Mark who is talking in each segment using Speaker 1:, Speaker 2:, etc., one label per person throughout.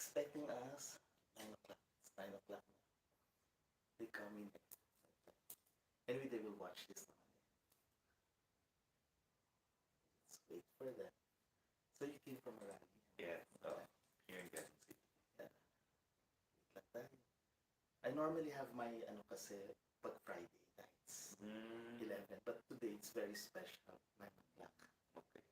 Speaker 1: expecting us 9 o'clock. It's 9 o'clock now. They come in. Anyway, they will watch this now. Let's wait for them. So you came from a rally.
Speaker 2: Yes. Here in Quezon City.
Speaker 1: Yeah. Wait lang tayo. I normally have my kasi pag Friday nights. 11. But today it's very special. 9 o'clock.
Speaker 2: Okay.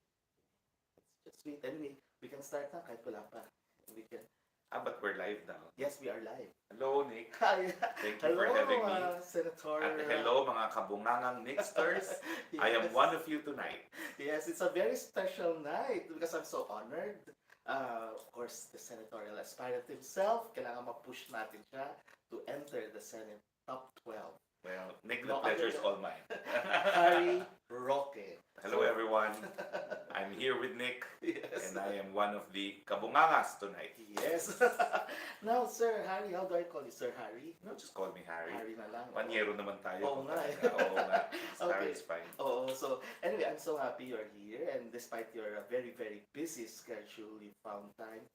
Speaker 1: Let's just wait. Anyway, we can start na kahit wala pa. We can.
Speaker 2: But we're live now.
Speaker 1: Yes, we are live.
Speaker 2: Hello, Nick.
Speaker 1: Hi.
Speaker 2: Thank you
Speaker 1: Hello,
Speaker 2: for having me.
Speaker 1: Senator.
Speaker 2: At hello, mga kabungangang Nicksters.
Speaker 1: Yes.
Speaker 2: I am one of you tonight.
Speaker 1: Yes, it's a very special night because I'm so honored. Of course, the senatorial aspirant himself, kailangan ma-push natin siya to enter the Senate top 12.
Speaker 2: Well, Nick, the
Speaker 1: No,
Speaker 2: pleasure is all mine.
Speaker 1: Harry Roque.
Speaker 2: Hello, everyone. I'm here with Nick,
Speaker 1: Yes.
Speaker 2: and I am one of the kabungangas tonight.
Speaker 1: Yes. Now, Sir Harry, how do I call you? Sir Harry?
Speaker 2: No, just call me Harry.
Speaker 1: Harry na lang.
Speaker 2: Panyero naman tayo.
Speaker 1: Oo nga eh.
Speaker 2: Oo nga.
Speaker 1: Okay.
Speaker 2: Harry is fine.
Speaker 1: Oh, so anyway, I'm so happy you're here, and despite your very, very busy schedule, you found time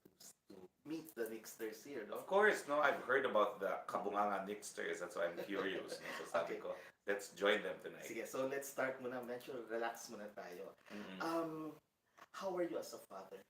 Speaker 1: to meet the Nicksters here, no?
Speaker 2: Of course, no, I've heard about the kabunganga Nicksters. That's why I'm curious. No? So sabi ko, let's join them tonight.
Speaker 1: Sige, so let's start muna. Medyo relax muna tayo. How are you as a father?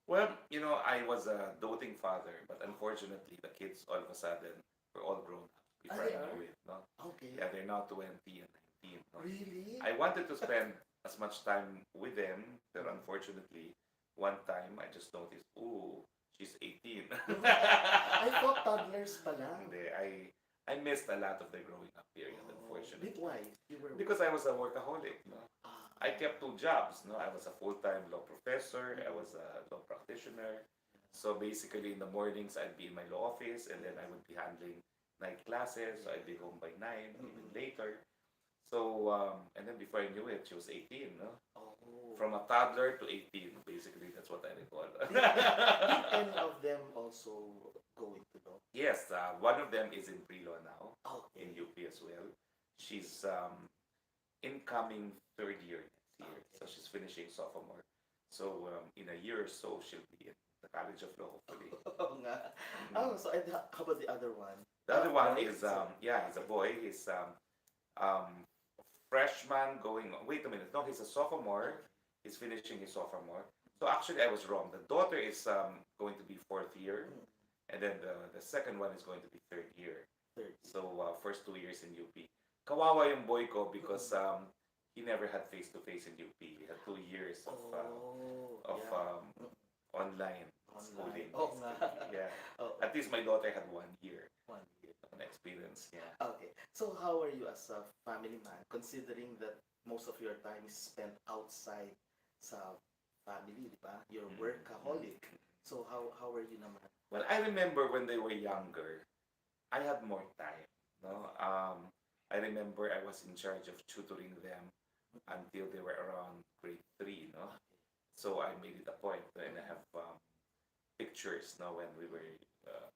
Speaker 2: Well, you know, I was a doting father, but unfortunately, the kids all of a sudden were all grown up before
Speaker 1: they
Speaker 2: I
Speaker 1: are?
Speaker 2: knew it. No?
Speaker 1: Okay.
Speaker 2: Yeah, they're now 20 and 19. No?
Speaker 1: Really?
Speaker 2: I wanted to spend as much time with them, but unfortunately, one time I just noticed, ooh, she's 18.
Speaker 1: I thought toddlers pa lang.
Speaker 2: Hindi, I missed a lot of the growing up period, unfortunately.
Speaker 1: Why? You were
Speaker 2: Because I was a workaholic. No?
Speaker 1: Ah,
Speaker 2: I kept 2 jobs. No, I was a full-time law professor. I was a law practitioner. So basically, in the mornings, I'd be in my law office, and then I would be handling night classes. So I'd be home by 9, even later. So and then before I knew it, she was 18. No,
Speaker 1: oh.
Speaker 2: from a toddler to 18. Basically, that's what I recall.
Speaker 1: Did any of them also go into law?
Speaker 2: Yes, one of them is in pre-law now
Speaker 1: Okay.
Speaker 2: in UP as well. She's incoming 3rd year next year. So she's finishing sophomore. So in a year or so, she'll be in the College of Law, hopefully.
Speaker 1: Oo nga. Oh, so how about the other one?
Speaker 2: The other one
Speaker 1: Boy?
Speaker 2: is, he's a boy. He's freshman going, wait a minute. No, he's a sophomore. He's finishing his sophomore. So actually, I was wrong. The daughter is going to be 4th year. And then the second one is going to be 3rd year.
Speaker 1: Third.
Speaker 2: So first 2 years in UP. Kawawa yung boy ko because he never had face-to-face in UP. He had 2 years of online schooling.
Speaker 1: Oh, nga.
Speaker 2: Yeah.
Speaker 1: Oh,
Speaker 2: At least my daughter had 1 year
Speaker 1: 1 year.
Speaker 2: of experience. Yeah.
Speaker 1: Okay. So how are you as a family man, considering that most of your time is spent outside sa family, di ba? You're workaholic. So how are you naman?
Speaker 2: Well, I remember when they were younger, I had more time. No, I remember I was in charge of tutoring them until they were around grade 3. No, so I made it a point, and I have pictures now when we were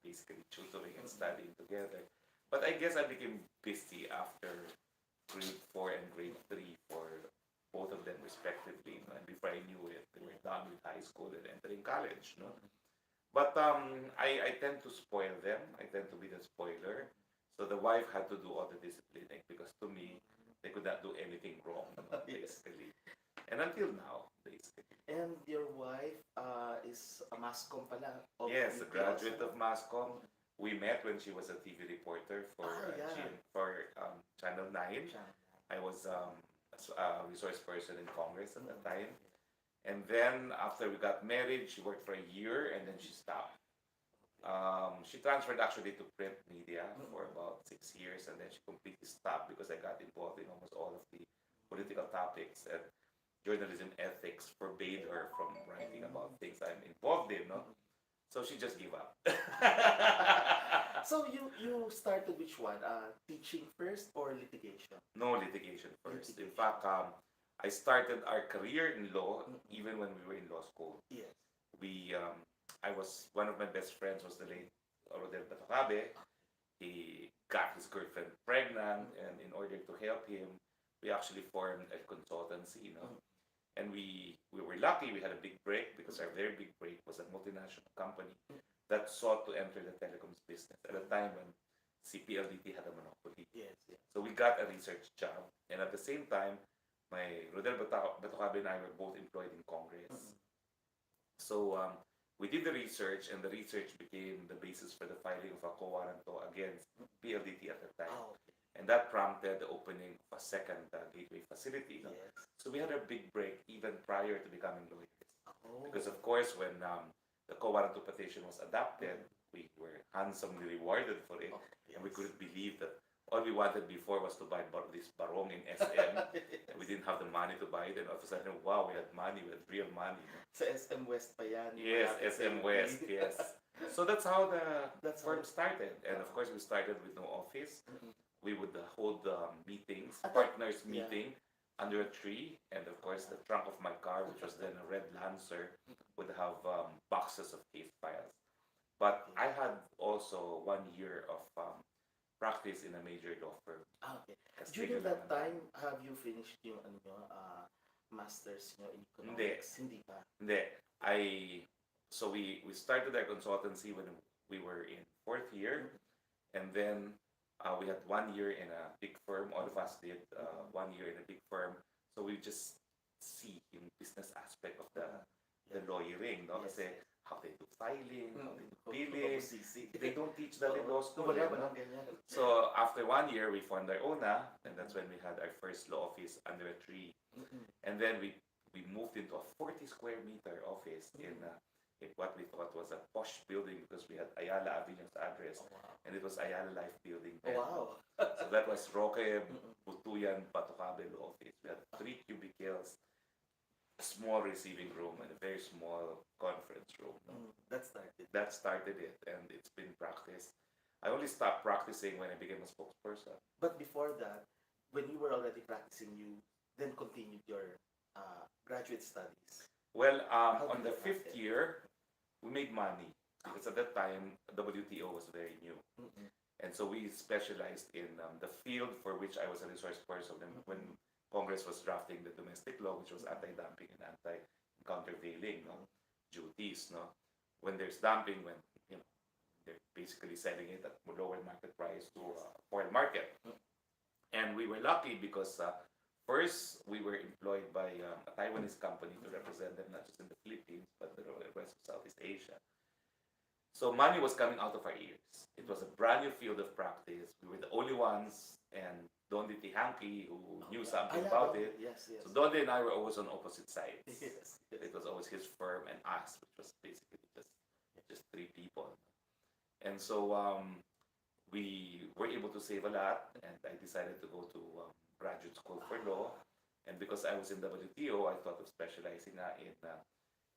Speaker 2: basically tutoring and studying together. But I guess I became busy after grade 4 and grade 3 for both of them respectively. No? And before I knew it, they were done with high school and entering college. No, but I tend to spoil them. I tend to be the spoiler. So the wife had to do all the disciplining because to me, they could not do anything wrong, basically. And until now, basically.
Speaker 1: And your wife is a mascom pala.
Speaker 2: Yes, a
Speaker 1: UP
Speaker 2: graduate
Speaker 1: also.
Speaker 2: of Mascom. We met when she was a TV reporter for Channel 9. I was a resource person in Congress at that time. And then after we got married, she worked for a year and then she stopped. She transferred actually to print media for about 6 years, and then she completely stopped because I got involved in almost all of the political topics, and journalism ethics forbade her from writing about things I'm involved in. No, so she just gave up.
Speaker 1: So you started which one? Teaching first or litigation?
Speaker 2: No, litigation first. In fact, I started our career in law even when we were in law school.
Speaker 1: Yes.
Speaker 2: One of my best friends was the late Rodel Batacabe. He got his girlfriend pregnant, and in order to help him, we actually formed a consultancy, And we were lucky. We had a big break because our very big break was a multinational company that sought to enter the telecoms business at a time when CPLDT had a monopoly.
Speaker 1: Yes, yes.
Speaker 2: So we got a research job, and at the same time, my Rodel Batocabe and I were both employed in Congress.
Speaker 1: Mm-mm.
Speaker 2: So we did the research, and the research became the basis for the filing of a quo warranto against PLDT at the time.
Speaker 1: Oh, okay.
Speaker 2: And that prompted the opening of a second gateway facility.
Speaker 1: Yes.
Speaker 2: So we had a big break even prior to becoming lawyers.
Speaker 1: Oh.
Speaker 2: Because of course, when the quo warranto petition was adopted, we were handsomely rewarded for it,
Speaker 1: Oh, yes.
Speaker 2: and we couldn't believe that all we wanted before was to buy this barong in SM, and we didn't have the money to buy it, and all of a sudden, wow, we had money, we had real money.
Speaker 1: Sa SM West pa yan.
Speaker 2: Yes, SM West, yes. So that's how the
Speaker 1: That's
Speaker 2: firm
Speaker 1: how-
Speaker 2: started, and of course, we started with no office.
Speaker 1: Mm-mm.
Speaker 2: We would hold meetings,
Speaker 1: At that-
Speaker 2: partners
Speaker 1: yeah.
Speaker 2: meeting under a tree, and of course, the trunk of my car, which was then a red Lancer, would have boxes of case files. But I had also 1 year of practice in a major law firm.
Speaker 1: Ah, okay.
Speaker 2: Castillo
Speaker 1: During that
Speaker 2: Langan.
Speaker 1: time, have you finished yung ano nyo, masters nyo in economics? Hindi pa.
Speaker 2: Hindi. So we started our consultancy when we were in 4th year, and then we had 1 year in a big firm. All of us did 1 year in a big firm. So we just see yung business aspect of the lawyering, no?
Speaker 1: Yes.
Speaker 2: Kasi how they do filing, how they do
Speaker 1: Kung
Speaker 2: billing.
Speaker 1: sisi.
Speaker 2: They don't teach that in law school.
Speaker 1: Wala
Speaker 2: eh,
Speaker 1: ba
Speaker 2: no?
Speaker 1: nang ganyan?
Speaker 2: So after 1 year, we formed our own, and that's when we had our first law office under a tree.
Speaker 1: Mm-mm.
Speaker 2: And then we moved into a 40 square meter office in what we thought was a posh building because we had Ayala Avenue's address,
Speaker 1: Oh, wow.
Speaker 2: and it was Ayala Life Building.
Speaker 1: Oh,
Speaker 2: then.
Speaker 1: wow.
Speaker 2: So that was Roque,
Speaker 1: Mm-mm.
Speaker 2: Butuyan, Batocabe law office. We had 3 cubicles, a small receiving room, and a very small conference room.
Speaker 1: That started.
Speaker 2: That started it, and it's been practiced. I only stopped practicing when I became a spokesperson.
Speaker 1: But before that, when you were already practicing, you then continued your graduate studies.
Speaker 2: Well,
Speaker 1: How
Speaker 2: on
Speaker 1: did
Speaker 2: the
Speaker 1: you
Speaker 2: 5th
Speaker 1: practice?
Speaker 2: year, we made money because at that time WTO was very new,
Speaker 1: Mm-mm.
Speaker 2: and so we specialized in the field for which I was a resource person. And when Congress was drafting the domestic law, which was anti-dumping and anti-countervailing, duties, when there's dumping, when they're basically selling it at lower market price to foreign market, and we were lucky because first, we were employed by a Taiwanese company to represent them not just in the Philippines, but the rest of Southeast Asia. So money was coming out of our ears. It was a brand new field of practice. We were the only ones, and Don Hanky, who knew something about it.
Speaker 1: Yes, yes.
Speaker 2: So Don and I were always on opposite sides.
Speaker 1: Yes.
Speaker 2: It was always his firm and us, which was basically just 3 people. And so we were able to save a lot, and I decided to go to graduate school for law. And because I was in WTO, I thought of specializing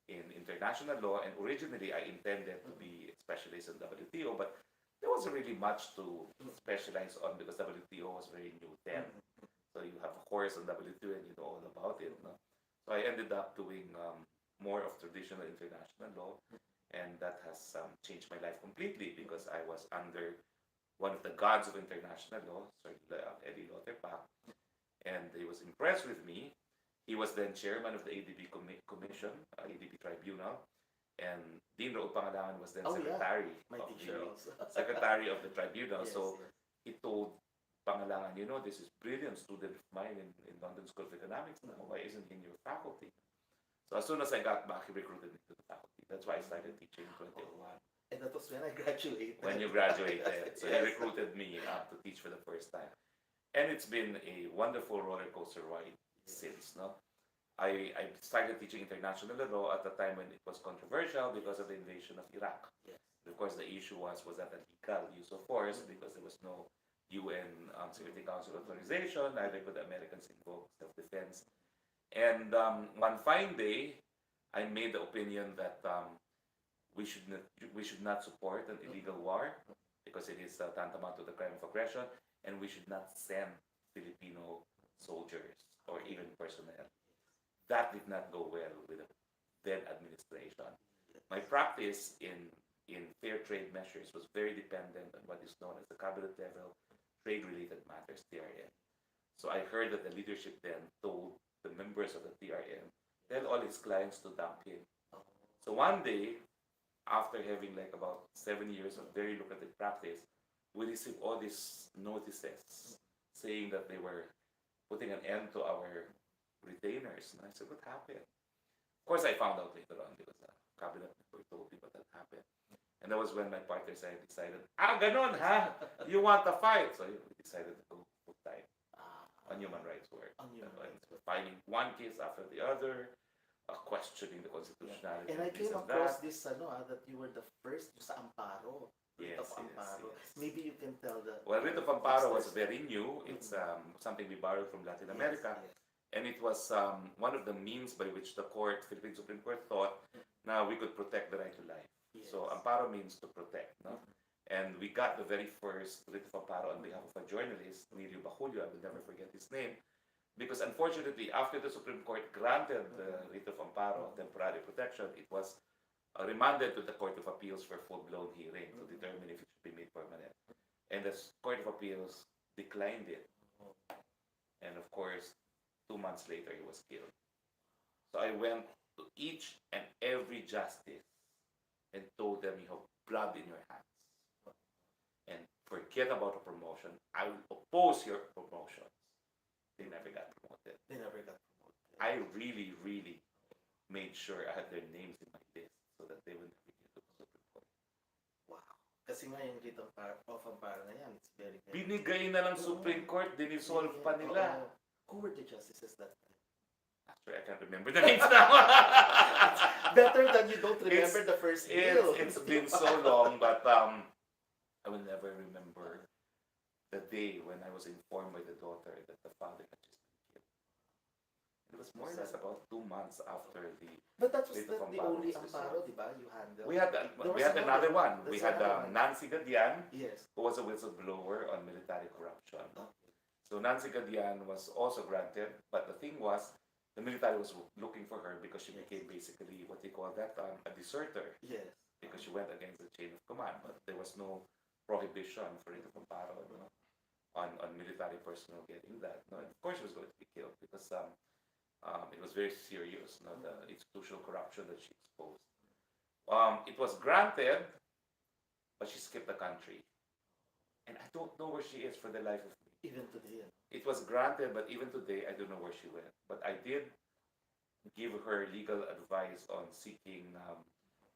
Speaker 2: in international law. And originally, I intended to be specialized in WTO, but there wasn't really much to specialize on because WTO was very new then. So you have a course on WTO and you know all about it. No? So I ended up doing more of traditional international law, and that has changed my life completely because I was under one of the gods of international law, Sir Eddie Lauterpac, and he was impressed with me. He was then chairman of the ADB Commission, ADB Tribunal, and Dean Raul Pangalangan was then
Speaker 1: Oh, yeah.
Speaker 2: secretary
Speaker 1: My
Speaker 2: of
Speaker 1: teacher
Speaker 2: the
Speaker 1: also.
Speaker 2: secretary of the tribunal.
Speaker 1: Yes,
Speaker 2: So
Speaker 1: yes.
Speaker 2: he told Pangalangan, this is brilliant student of mine in London School of Economics now. Why isn't he in your faculty? So as soon as I got back, he recruited me to the faculty. That's why I started teaching in 2001.
Speaker 1: And that was when I graduated.
Speaker 2: When you graduated. So he
Speaker 1: Yes.
Speaker 2: recruited me to teach for the first time. And it's been a wonderful roller coaster ride since. I started teaching international law at the time when it was controversial because of the invasion of Iraq.
Speaker 1: Yes.
Speaker 2: Of course, the issue was that a legal use of force because there was no UN Security Council authorization, neither could the Americans invoke self-defense. And one fine day, I made the opinion that we should not support an illegal war because it is tantamount to the crime of aggression, and we should not send Filipino soldiers or even personnel. That did not go well with the then administration. My practice in fair trade measures was very dependent on what is known as the cabinet level trade-related matters, TRM. So I heard that the leadership then told the members of the TRM, tell all his clients to dump him. So one day, after having like about 7 years of very lucrative practice, we received all these notices saying that they were putting an end to our retainers. And I said, what happened? Of course, I found out later on because the cabinet member told me what had happened. And that was when my partners and I decided, ganon ha? You want to fight? So we decided to go full time on human rights work.
Speaker 1: On human rights work.
Speaker 2: Filing one case after the other, questioning the constitutionality.
Speaker 1: And I
Speaker 2: of this
Speaker 1: came
Speaker 2: and
Speaker 1: across
Speaker 2: that.
Speaker 1: this, that you were the first sa Amparo. Writ of Amparo.
Speaker 2: Yes.
Speaker 1: Maybe you can tell the...
Speaker 2: Well, writ of Amparo was very new. It's something we borrowed from Latin America.
Speaker 1: Yes.
Speaker 2: And it was one of the means by which the Philippine Supreme Court thought now we could protect the right to life.
Speaker 1: Yes.
Speaker 2: So Amparo means to protect, no? And we got the very first writ of Amparo on behalf of a journalist, Emilio Baculio, I will never forget his name, because unfortunately, after the Supreme Court granted the writ of Amparo, temporary protection, it was remanded to the Court of Appeals for full-blown hearing to determine if it should be made permanent. And the Court of Appeals declined it. And of course, 2 months later, he was killed. So I went to each and every justice and told them, you have blood in your hands. And forget about a promotion. I will oppose your promotions. They never got promoted. I really, really made sure I had their names in my list so that they would never get to the Supreme Court.
Speaker 1: Wow. Kasi nga yung writ of Amparo na yan, it's very, very...
Speaker 2: Binigay na ng Supreme Court, dinisolve pa nila.
Speaker 1: Who were the justices that time?
Speaker 2: Actually, I can't remember the names now.
Speaker 1: Better than you don't remember the first bill.
Speaker 2: It's been so long, but I will never remember the day when I was informed by the daughter that the father had just been killed. It was more or less about 2 months after the...
Speaker 1: But that was
Speaker 2: writ of
Speaker 1: the
Speaker 2: Amparo
Speaker 1: only
Speaker 2: was
Speaker 1: Amparo,
Speaker 2: resolved.
Speaker 1: di ba? You handled.
Speaker 2: We had another one. We had Nancy Gadian,
Speaker 1: Yes.
Speaker 2: who was a whistleblower on military corruption. So Nancy Gadian was also granted, but the thing was, the military was looking for her because she became basically what they call that, a deserter.
Speaker 1: Yes.
Speaker 2: Because she went against the chain of command, but there was no prohibition for writ of Amparo, on military personnel getting that. No, and of course she was going to be killed because it was very serious, the institutional corruption that she exposed. It was granted, but she skipped the country. And I don't know where she is for the life of me.
Speaker 1: Even today.
Speaker 2: It was granted, but even today, I don't know where she went. But I did give her legal advice on seeking,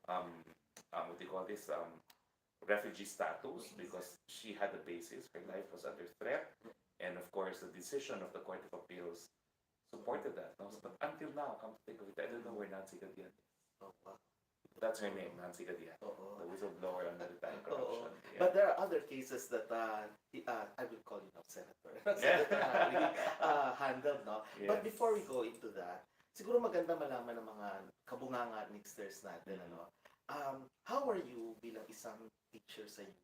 Speaker 2: what do you call this, refugee status, because she had a basis. Her life was under threat. And of course, the decision of the Court of Appeals supported that. No? But until now, come to think of it, I don't know where Nancy Gadian is.
Speaker 1: Oh, wow.
Speaker 2: That's her name, Nancy Gadian. The whistleblower on military corruption. Yeah.
Speaker 1: But there are other cases that I will call you now Senator. Senator Harry handled, no?
Speaker 2: Yes.
Speaker 1: But before we go into that, siguro maganda malaman ng mga kabunganga Nicksters natin, ano? How are you bilang isang teacher sa UP?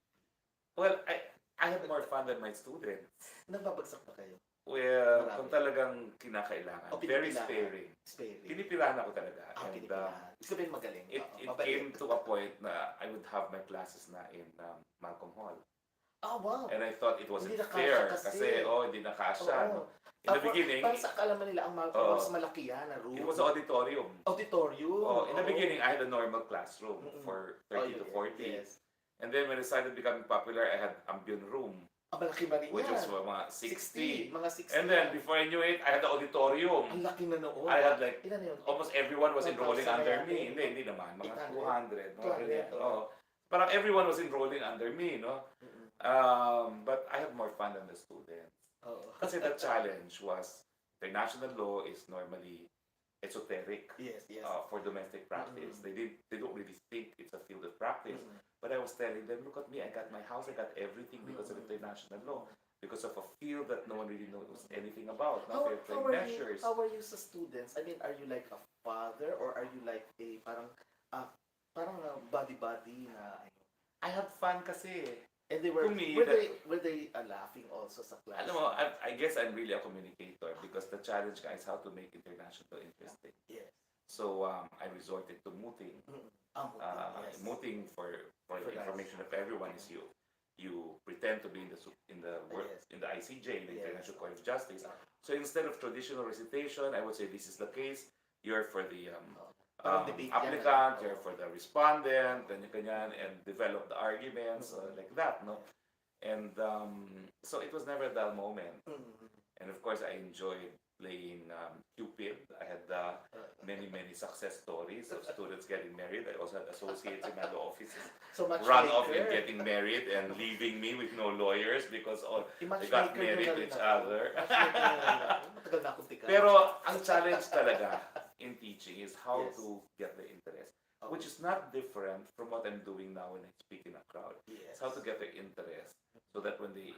Speaker 2: Well, I have more fun than my students.
Speaker 1: Nagbabagsak ba kayo?
Speaker 2: Well,
Speaker 1: Marami.
Speaker 2: kung talagang kinakailangan.
Speaker 1: O,
Speaker 2: Very
Speaker 1: pinipilahan.
Speaker 2: sparing. Pinipilahan ako talaga. And
Speaker 1: Pinipilahan. Gusto ba yung magaling?
Speaker 2: it
Speaker 1: Mabait.
Speaker 2: came to a point na I would have my classes na in Malcolm Hall.
Speaker 1: Wow.
Speaker 2: And I thought it wasn't
Speaker 1: Hindi nakasya
Speaker 2: fair
Speaker 1: kasi.
Speaker 2: hindi nakasya.
Speaker 1: Oo.
Speaker 2: No? In the beginning,
Speaker 1: Parang sa akalaman nila ang Malcolm mas malaki yan na room.
Speaker 2: it was auditorium.
Speaker 1: Auditorium.
Speaker 2: In the beginning, I had a normal classroom for 30 to 40.
Speaker 1: Yes.
Speaker 2: And then when it started becoming popular, I had ambient room,
Speaker 1: Malaki ba rin
Speaker 2: which
Speaker 1: yan?
Speaker 2: was mga 60.
Speaker 1: Mga 60.
Speaker 2: And then before I knew it, I had the auditorium.
Speaker 1: Ang laki na noon.
Speaker 2: I had like,
Speaker 1: Ilan na yun?
Speaker 2: almost everyone was
Speaker 1: 1,000
Speaker 2: enrolling
Speaker 1: na
Speaker 2: under
Speaker 1: yan.
Speaker 2: me. Hindi naman. Mga 200.
Speaker 1: 200,
Speaker 2: Parang everyone was enrolling under me, no? But I have more fun than the students. Kasi the challenge was, international law is normally esoteric.
Speaker 1: Yes.
Speaker 2: For domestic practice. They don't really think it's a field of practice. But I was telling them, look at me, I got my house, I got everything because of international law. Because of a field that no one really knows anything about.
Speaker 1: How
Speaker 2: Measures.
Speaker 1: are you sa students? I mean, are you like a father or are you like a parang buddy na ano?
Speaker 2: I had fun kasi.
Speaker 1: And they were,
Speaker 2: To me,
Speaker 1: were they laughing also sa class?
Speaker 2: Alam mo, I guess I'm really a communicator because the challenge is how to make international interesting.
Speaker 1: Yes.
Speaker 2: So I resorted to mooting.
Speaker 1: Yes.
Speaker 2: Mooting for the information of everyone is you pretend to be in the ICJ, the International Court of Justice. So instead of traditional recitation, I would say this is the case. You're for the
Speaker 1: Parang debate yan,
Speaker 2: applicant,
Speaker 1: ano?
Speaker 2: you're for the respondent, ganyan, and develop the arguments like that, no? And so it was never a dull moment. And of course, I enjoyed playing Cupid. I had many success stories of students getting married. I also had associates in my law offices
Speaker 1: So much
Speaker 2: run off in getting married and leaving me with no lawyers because all they got married to each other.
Speaker 1: Matagal na akong tika.
Speaker 2: Pero ang challenge talaga in teaching is how
Speaker 1: Yes.
Speaker 2: to get the interest,
Speaker 1: Oh.
Speaker 2: which is not different from what I'm doing now when I speak in a crowd.
Speaker 1: Yes.
Speaker 2: It's how to get their interest so that when they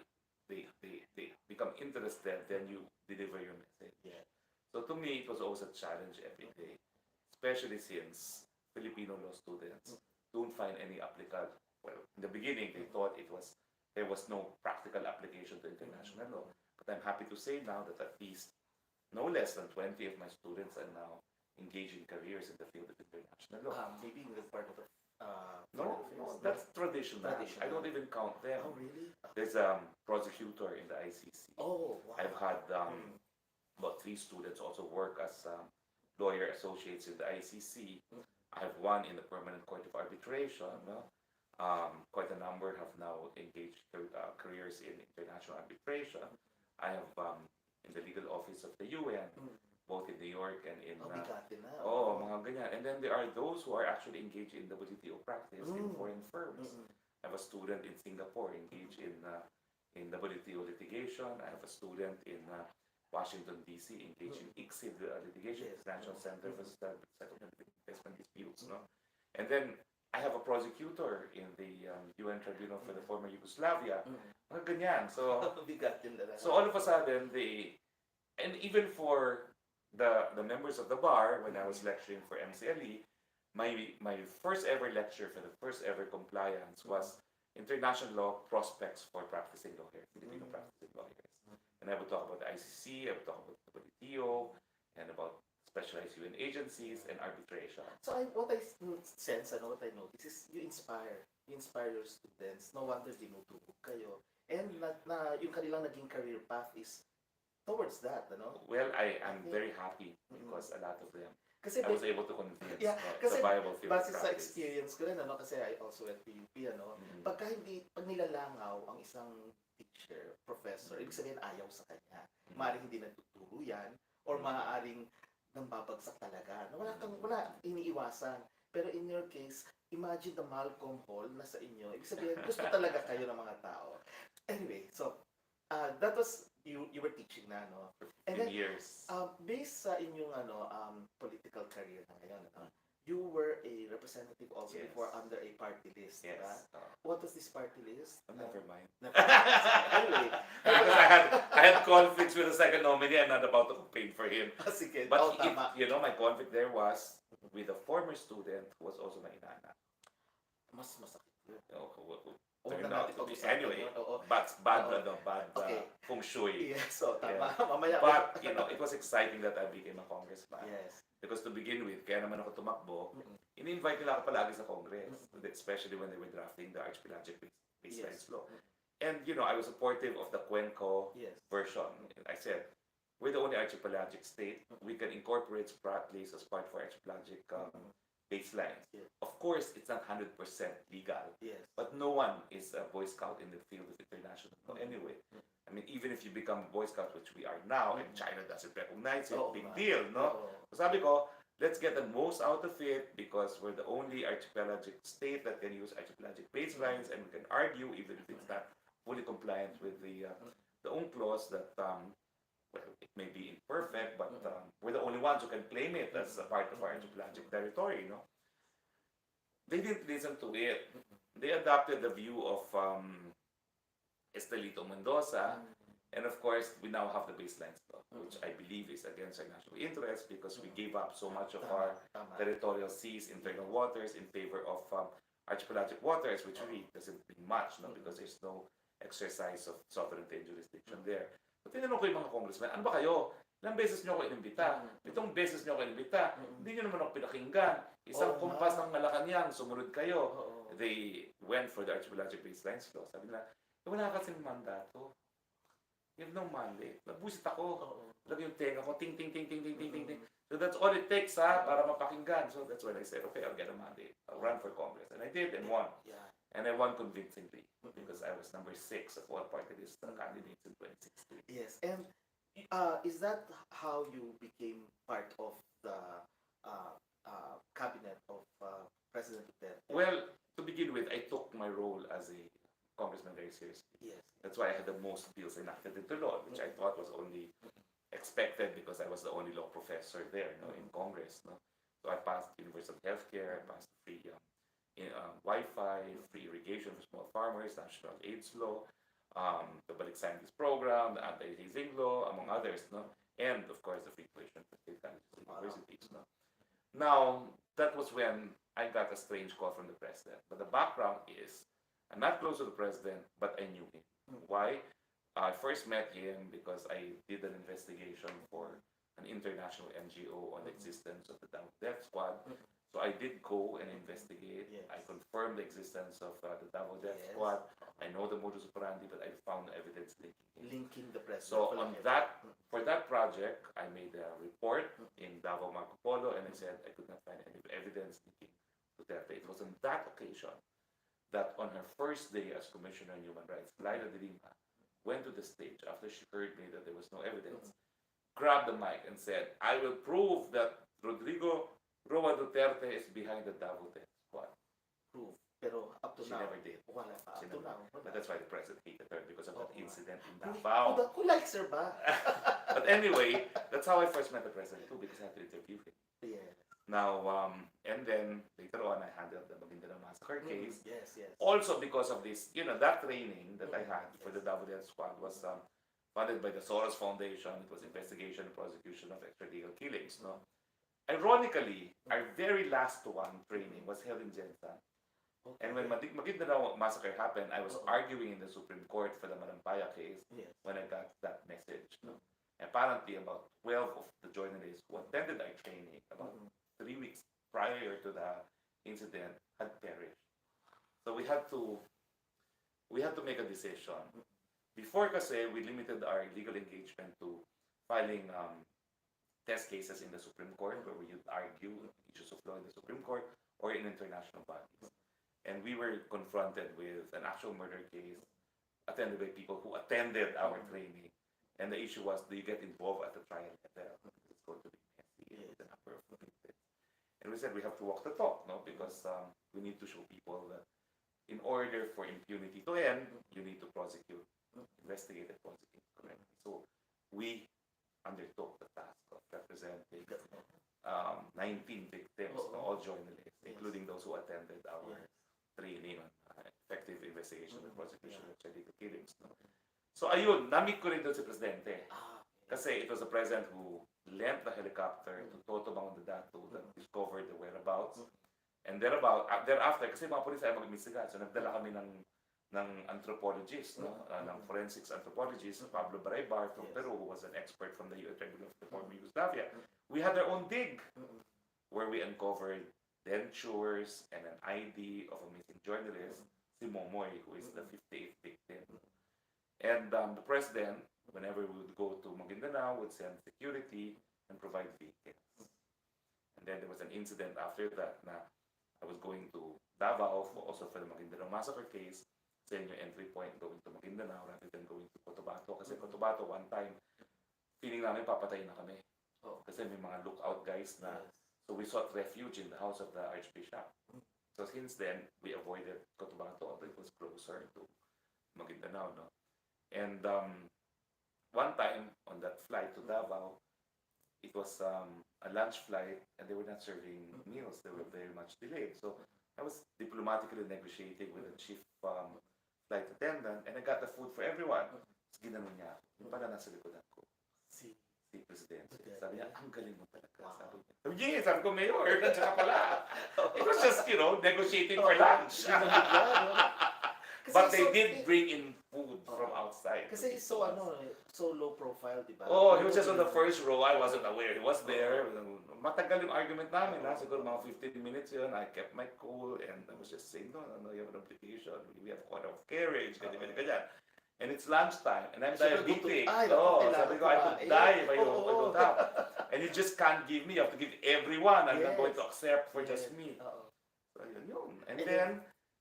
Speaker 2: become interested, then you deliver your message.
Speaker 1: Yeah.
Speaker 2: So to me, it was always a challenge every day, especially since Filipino law students don't find any applicant. Well, in the beginning, they thought there was no practical application to international law. But I'm happy to say now that at least no less than 20 of my students are now engaged in careers in the field of international law.
Speaker 1: Maybe in the part of the
Speaker 2: No, that's traditional.
Speaker 1: Traditional.
Speaker 2: I don't even count them.
Speaker 1: Oh, really?
Speaker 2: There's a prosecutor in the ICC.
Speaker 1: Oh, wow.
Speaker 2: I've had about 3 students also work as lawyer associates in the ICC. I have one in the Permanent Court of Arbitration. No? Quite a number have now engaged careers in international arbitration. I have in the legal office of the UN, both in New York and in
Speaker 1: bigati na.
Speaker 2: mga ganyan. And then there are those who are actually engaged in WTO practice in foreign firms. I have a student in Singapore engaged in WTO litigation. I have a student in Washington, D.C. engaged in ICSID litigation, National Center for Settlement of Investment Disputes. No? And then I have a prosecutor in the UN Tribunal for the former Yugoslavia. Mga ganyan. So,
Speaker 1: Bigat din na.
Speaker 2: so all of a sudden, and even for the members of the bar, when I was lecturing for MCLE, my first ever lecture for the first ever compliance was international law prospects for practicing lawyers, Filipino practicing lawyers. And I would talk about the ICC, I would talk about the WTO, and about specialized UN agencies and arbitration.
Speaker 1: So what I sense, what I notice is you inspire your students. No wonder dinutubog kayo. And yung kanilang naging career path is towards that, ano?
Speaker 2: Well, I'm very happy because a lot of them
Speaker 1: Kasi
Speaker 2: I was able to convince
Speaker 1: kasi
Speaker 2: the viable field of
Speaker 1: base sa
Speaker 2: practice.
Speaker 1: experience ko rin, kasi I also went to UP, pag nilalangaw ang isang teacher, professor, ibig sabihin ayaw sa kanya. Maaaring hindi nagtuturo yan, or maaaring nambabagsak talaga. Wala iniiwasan. Pero in your case, imagine the Malcolm Hall na sa inyo. Ibig sabihin, gusto talaga kayo ng mga tao. Anyway, so, that was, you were teaching na, no? And then,
Speaker 2: years.
Speaker 1: based sa inyong political career na ngayon, you were a representative also before under a party list,
Speaker 2: Yes.
Speaker 1: diba? What was this party list?
Speaker 2: Never mind.
Speaker 1: Anyway,
Speaker 2: Because I had conflicts with the second nominee. I'm not about to campaign for him.
Speaker 1: sige,
Speaker 2: But
Speaker 1: tama.
Speaker 2: my conflict there was with a former student who was also my inana.
Speaker 1: Mas masakit yun.
Speaker 2: Turned
Speaker 1: Huwag na
Speaker 2: out
Speaker 1: natin
Speaker 2: to be,
Speaker 1: pag-usapan
Speaker 2: anyway,
Speaker 1: yun. Oo.
Speaker 2: bad
Speaker 1: Okay.
Speaker 2: feng shui.
Speaker 1: Yes, so tama. Mamaya.
Speaker 2: But, it was exciting that I became a congressman.
Speaker 1: Yes.
Speaker 2: Because to begin with, kaya naman ako tumakbo, ini-invite nila ako palagi sa Congress, especially when they were drafting the Archipelagic Baselines Law. And, I was supportive of the Cuenco version. I said, we're the only archipelagic state. We can incorporate Spratlys as part of our archipelagic baselines. Of course, it's not 100% legal, but no one is a Boy Scout in the field of international law anyway. I mean, even if you become Boy Scout, which we are now, and China doesn't recognize it, big deal, no? So sabi ko, let's get the most out of it because we're the only archipelagic state that can use archipelagic baselines, and we can argue, even if it's not fully compliant with the UNCLOS, that well, it may be imperfect, but we're the only ones who can claim it as a part of our archipelagic territory, no? They didn't listen to it. They adopted the view of Estelito Mendoza, and of course, we now have the baselines law, which I believe is against our national interest because we gave up so much of our territorial seas, internal waters, in favor of archipelagic waters, which really doesn't mean much, no? Because there's no exercise of sovereignty and jurisdiction there. So, tinanong ko yung mga congressmen, ano ba kayo? Ilang beses nyo ako inimbita? Itong beses nyo ako inimbita? Hindi nyo naman ako pinakinggan. Isang kumpas ng Malacanang, sumunod kayo. They went for the archipelagic baselines law. Sabi nila, wala kasing mandato. You have no mandate. Nabusit ako.
Speaker 1: Oo.
Speaker 2: Lagi yung tenga ko, ting, ting, ting, ting, ting, ting, ting, ting. So that's all it takes, para mapakinggan. So that's when I said, okay, I'll get a mandate. I'll run for Congress. And I did and won.
Speaker 1: Yeah.
Speaker 2: And I won convincingly because I was number 6 of all party list candidates in 2016.
Speaker 1: Yes. And is that how you became part of the cabinet of President Duterte?
Speaker 2: Well, to begin with, I took my role as a congressman very seriously.
Speaker 1: Yes.
Speaker 2: That's why I had the most bills enacted into law, which I thought was only expected because I was the only law professor there, in Congress. So I passed universal healthcare, I passed free Wi-Fi, free irrigation for small farmers, national AIDS law, the Balik Scientist program, the anti-hazing law, among others, and of course the free tuition for state colleges and universities. Now, that was when I got a strange call from the president. But the background is, I'm not close to the president, but I knew him. Why? I first met him because I did an investigation for an international NGO on the existence of the Death Squad. So I did go and investigate.
Speaker 1: Yes.
Speaker 2: I confirmed the existence of the Davao Death
Speaker 1: Yes.
Speaker 2: Squad. I know the modus operandi, but I found evidence
Speaker 1: Linking the president.
Speaker 2: So on that, for that project, I made a report in Davao Marco Polo, and I said I could not find any evidence linking Duterte. It was on that occasion that on her first day as Commissioner on Human Rights, Laila de Lima went to the stage after she heard me that there was no evidence, grabbed the mic and said, I will prove that Rodrigo Roa Duterte is behind the Davao Death Squad.
Speaker 1: Proof. Pero up to
Speaker 2: She
Speaker 1: now,
Speaker 2: never did.
Speaker 1: wala pa. Up
Speaker 2: She
Speaker 1: to
Speaker 2: never.
Speaker 1: now.
Speaker 2: But that's why the president hated her because of that
Speaker 1: Oo.
Speaker 2: incident in
Speaker 1: Who
Speaker 2: Davao.
Speaker 1: likes her ba?
Speaker 2: But anyway, that's how I first met the president too, because I had to interview him.
Speaker 1: Yes.
Speaker 2: Now, and then later on, I handled the Matalino massacre case.
Speaker 1: Yes, yes.
Speaker 2: Also because of this, that training that I had for the Davao Death Squad was funded by the Soros Foundation. It was investigation and prosecution of extrajudicial killings. Ironically, our very last one training was held in Jensen.
Speaker 1: Okay.
Speaker 2: And when Maguindanao massacre happened, I was arguing in the Supreme Court for the Manampaya case
Speaker 1: Yes.
Speaker 2: when I got that message. Apparently, about 12 of the journalists who attended our training about 3 weeks prior to the incident had perished. So we had to make a decision. Before kasi, we limited our legal engagement to filing test cases in the Supreme Court where we would argue issues of law in the Supreme Court or in international bodies. And we were confronted with an actual murder case attended by people who attended our training. And the issue was, do you get involved at the trial level? It's going to be messy with a number of victims. And we said we have to walk the talk, because we need to show people that in order for impunity to end, you need to prosecute, investigate and prosecute correctly. So we undertook the task of representing 19 victims, all journalists, including those who attended our training on effective investigation and prosecution of extrajudicial killings. So ayun, na-meet ko rin doon si Presidente. Kasi it was the President who lent the helicopter to Toto Bangondadato that discovered the whereabouts. And thereafter, kasi mga pulis ay mag-imbestiga, so nagdala kami ng anthropologist, ng forensics anthropologist, Pablo Baraybar from Peru, who was an expert from the Tribunal of the former Yugoslavia. We had our own dig where we uncovered dentures and an ID of a missing journalist, si Momoy, who is the 58th victim. And the President, whenever we would go to Maguindanao, would send security and provide vehicles. And then there was an incident after that na I was going to Davao also for the Maguindanao massacre case, send your entry point going to Maguindanao rather than going to Cotabato. Kasi Cotabato, one time, feeling namin papatayin na kami. Kasi may mga lookout guys na, so we sought refuge in the house of the Archbishop. So since then, we avoided Cotabato although it was closer to Maguindanao. And one time on that flight to Davao, it was a lunch flight and they were not serving meals. They were very much delayed. So I was diplomatically negotiating with the chief flight attendant and I got the food for everyone. Tapos ginanon niya ako. Yung pala nasa likodan ko. Si Presidente. Sabi niya, ang galing mo talaga. Sabi niya, sabi ko, Mayor, nandiyan ka pala. It was just, negotiating for lunch. But they did bring in food from outside.
Speaker 1: Kasi so low profile, di ba?
Speaker 2: Oh, he was just on the first row. I wasn't aware. He was there. Matagal yung argument namin. Siguro mga 15 minutes yun. I kept my cool and I was just saying, no, you have an obligation. We have order of carriage. Ganyan. And it's lunchtime, and I'm
Speaker 1: Siyempre,
Speaker 2: diabetic.
Speaker 1: Ay,
Speaker 2: Oh,
Speaker 1: kailangan
Speaker 2: sabi ko, I could
Speaker 1: kumain.
Speaker 2: die if I
Speaker 1: Oo.
Speaker 2: don't have. And you just can't give me. You have to give everyone. I'm not going to
Speaker 1: Yes.
Speaker 2: accept for just
Speaker 1: Yes.
Speaker 2: me.
Speaker 1: Oo.
Speaker 2: So, yun. And
Speaker 1: And
Speaker 2: then,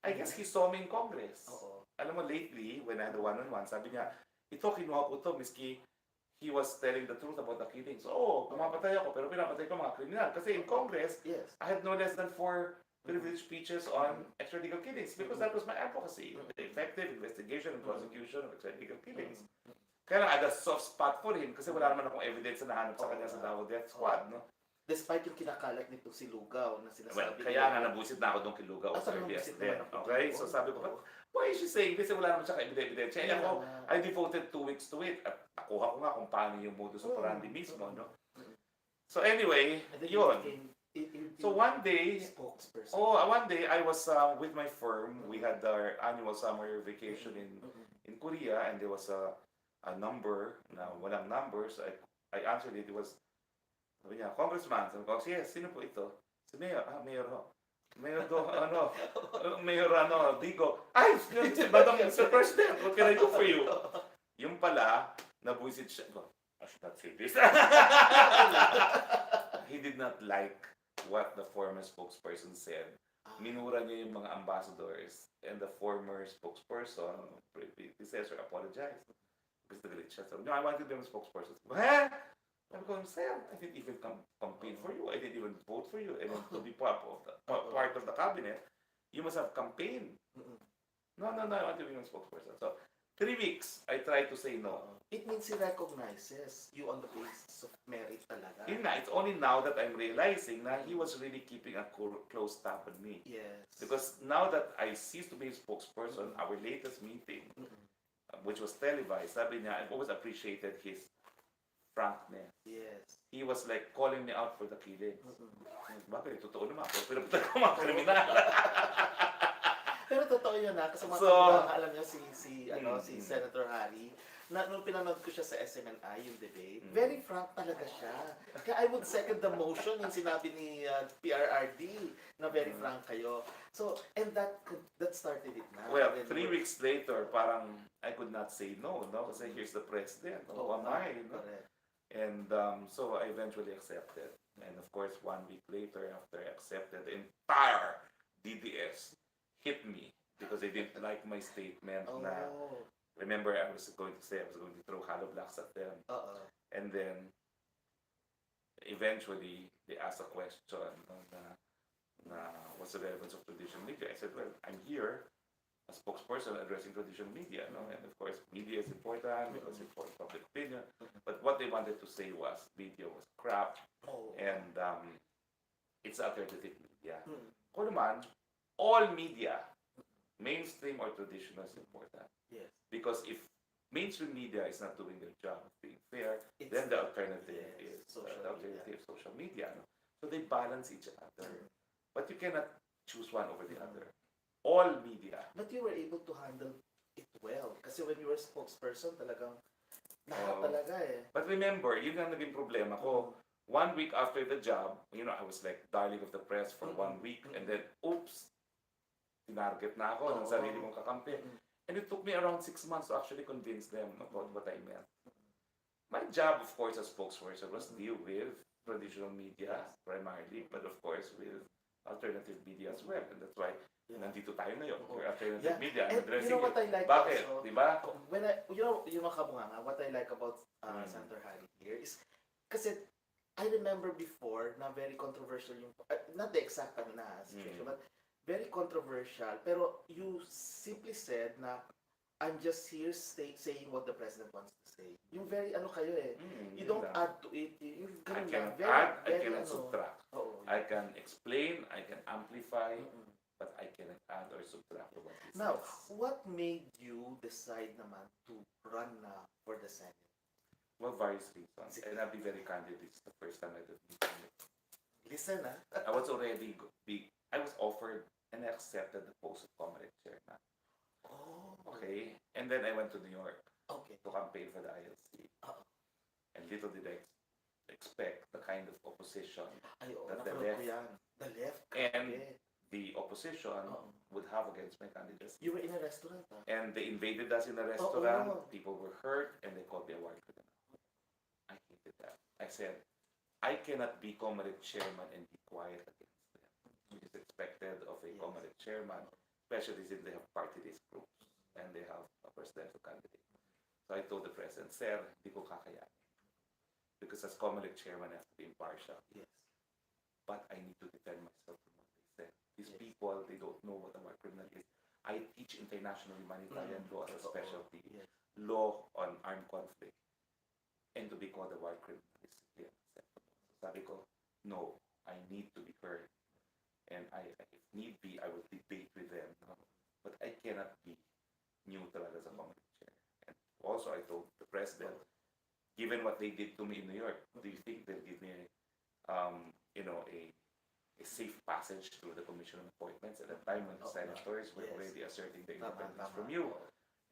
Speaker 2: I guess he saw me in Congress.
Speaker 1: Oo.
Speaker 2: Alam mo, lately, when I had a one-on-one, sabi niya, ito, kinuha ko to, miski he was telling the truth about the killings. Oo, pumapatay ako, pero pinapatay ko mga kriminal. Kasi in Congress,
Speaker 1: Yes.
Speaker 2: I had no less than 4 privilege speeches on extrajudicial killings because that was my advocacy. The effective investigation and prosecution of extrajudicial killings. Kaya lang, I had a soft spot for him kasi wala naman akong evidence na nahanap sa kanya sa Davao Death Squad. No?
Speaker 1: Despite yung kinakalat nito si Lugaw na
Speaker 2: Well,
Speaker 1: sinasabi
Speaker 2: kaya nga nabusit na ako doon kay Lugaw sa RBS din. Okay? So sabi ko, why is she saying this? Wala naman siya ka-evidence. Kaya ako, I devoted 2 weeks to it. At nakuha ko nga kung paano yung modus operandi mismo. No? So anyway, yun. So one day, one day I was with my firm. We had our annual summer vacation in Korea, and there was a number na walang numbers. I answered it. It was, sabi niya, Congressman. Sabi ko, yes, sino po ito? Si Mayor. Mayor ho. Mayor do, Mayor Digo. Ay, Madam Mr. President, what can I do for you? Yung pala, nabuisit siya. I should not say this. He did not like what the former spokesperson said. Minura niya yung mga ambassadors, and the former spokesperson, predecessor, apologized. Because the glitch said, no, I want to be a spokesperson. What? Sabi ko, Sam, I didn't even campaign for you. I didn't even vote for you. And to be part of the cabinet, you must have campaigned. No, I want to be a spokesperson. So, 3 weeks, I tried to say no.
Speaker 1: It means he recognizes you on the basis of merit talaga.
Speaker 2: Yun nga, it's only now that I'm realizing that he was really keeping a close tab on me.
Speaker 1: Yes.
Speaker 2: Because now that I ceased to be a spokesperson, our latest meeting, which was televised, sabi niya, I've always appreciated his frankness.
Speaker 1: Yes.
Speaker 2: He was like calling me out for the killings. Bakit? Totoo naman ako. Pinapunta ko mga kriminal.
Speaker 1: Pero totoo yun kasi alam niyo si Senator Harry, nung pinanood ko siya sa SMNI, yung debate, very frank talaga siya. Kaya I would second the motion yung sinabi ni PRRD na very frank kayo. So, and that started it na.
Speaker 2: Well, 3 weeks later, parang I could not say no, kasi here's the president. Who am I?
Speaker 1: Correct.
Speaker 2: And so I eventually accepted. And of course, 1 week later, after I accepted, the entire DDS hit me because they didn't like my statement. Remember, I was going to throw hollow blocks at them. And then, eventually, they asked a question what's the relevance of traditional media? I said, well, I'm here a spokesperson addressing traditional media, and of course, media is important because it's for public opinion. But what they wanted to say was media was crap, and it's alternative media. Kung naman, all media, mainstream or traditional, is important.
Speaker 1: Yes.
Speaker 2: Because if mainstream media is not doing their job of being fair, then the alternative is social media. So they balance each other, but you cannot choose one over the other. All media.
Speaker 1: But you were able to handle it well. Kasi when you were spokesperson, talagang lahat talaga eh.
Speaker 2: But remember, yun ang naging problema ko. 1 week after the job, I was like darling of the press for 1 week. And then, oops, tinarget na ako ng sarili kong kakampi. And it took me around 6 months to actually convince them about what I meant. My job, of course, as spokesperson was deal with traditional media primarily, but of course with alternative media as well. And that's why nandito tayo ngayon. Alternative media.
Speaker 1: And you know what I like
Speaker 2: bakit?
Speaker 1: also?
Speaker 2: Diba?
Speaker 1: When you know kabunganga, what I like about Senator Harry here is, kasi I remember before na very controversial yung, not the exact situation, but very controversial. Pero you simply said na, I'm just here saying what the president wants to say. Yung very kayo eh. You don't add to it.
Speaker 2: I can add, I can subtract. I can explain, I can amplify, but I cannot add or subtract what he says.
Speaker 1: Now, what made you decide naman to run for the Senate?
Speaker 2: Well, various reasons. And I'll be very candid, this is the first time I did it.
Speaker 1: Listen,
Speaker 2: I was already I was offered and I accepted the post of Comrade Chairman. Okay? And then I went to New York to campaign for the ILC. And little did I expect the kind of opposition that the left
Speaker 1: The left.
Speaker 2: and the opposition would have against my candidacy.
Speaker 1: You were in a restaurant, ah?
Speaker 2: And they invaded us in the restaurant.
Speaker 1: Oo.
Speaker 2: People were hurt, and they called me a war criminal. I hated that. I said, I cannot be comrade chairman and be quiet against them, which is expected of a comrade chairman, especially since they have party-list groups and they have a presidential candidate. So I told the president, sir, hindi ko kakayanin. Because as comrade chairman, I have to be impartial.
Speaker 1: Yes.
Speaker 2: But I need to defend myself from what they said. These people, they don't know what a war criminal is. I teach international humanitarian law as a specialty, law on armed conflict. And to be called a war criminal is simply unacceptable. So sabi ko, no, I need to be heard. And if need be, I will debate with them. No? But I cannot be neutral as a community chair. And also, I told the president, given what they did to me in New York, do you think they'll give me a safe passage through the Commission on Appointments at a time when the senators were already asserting their independence from you?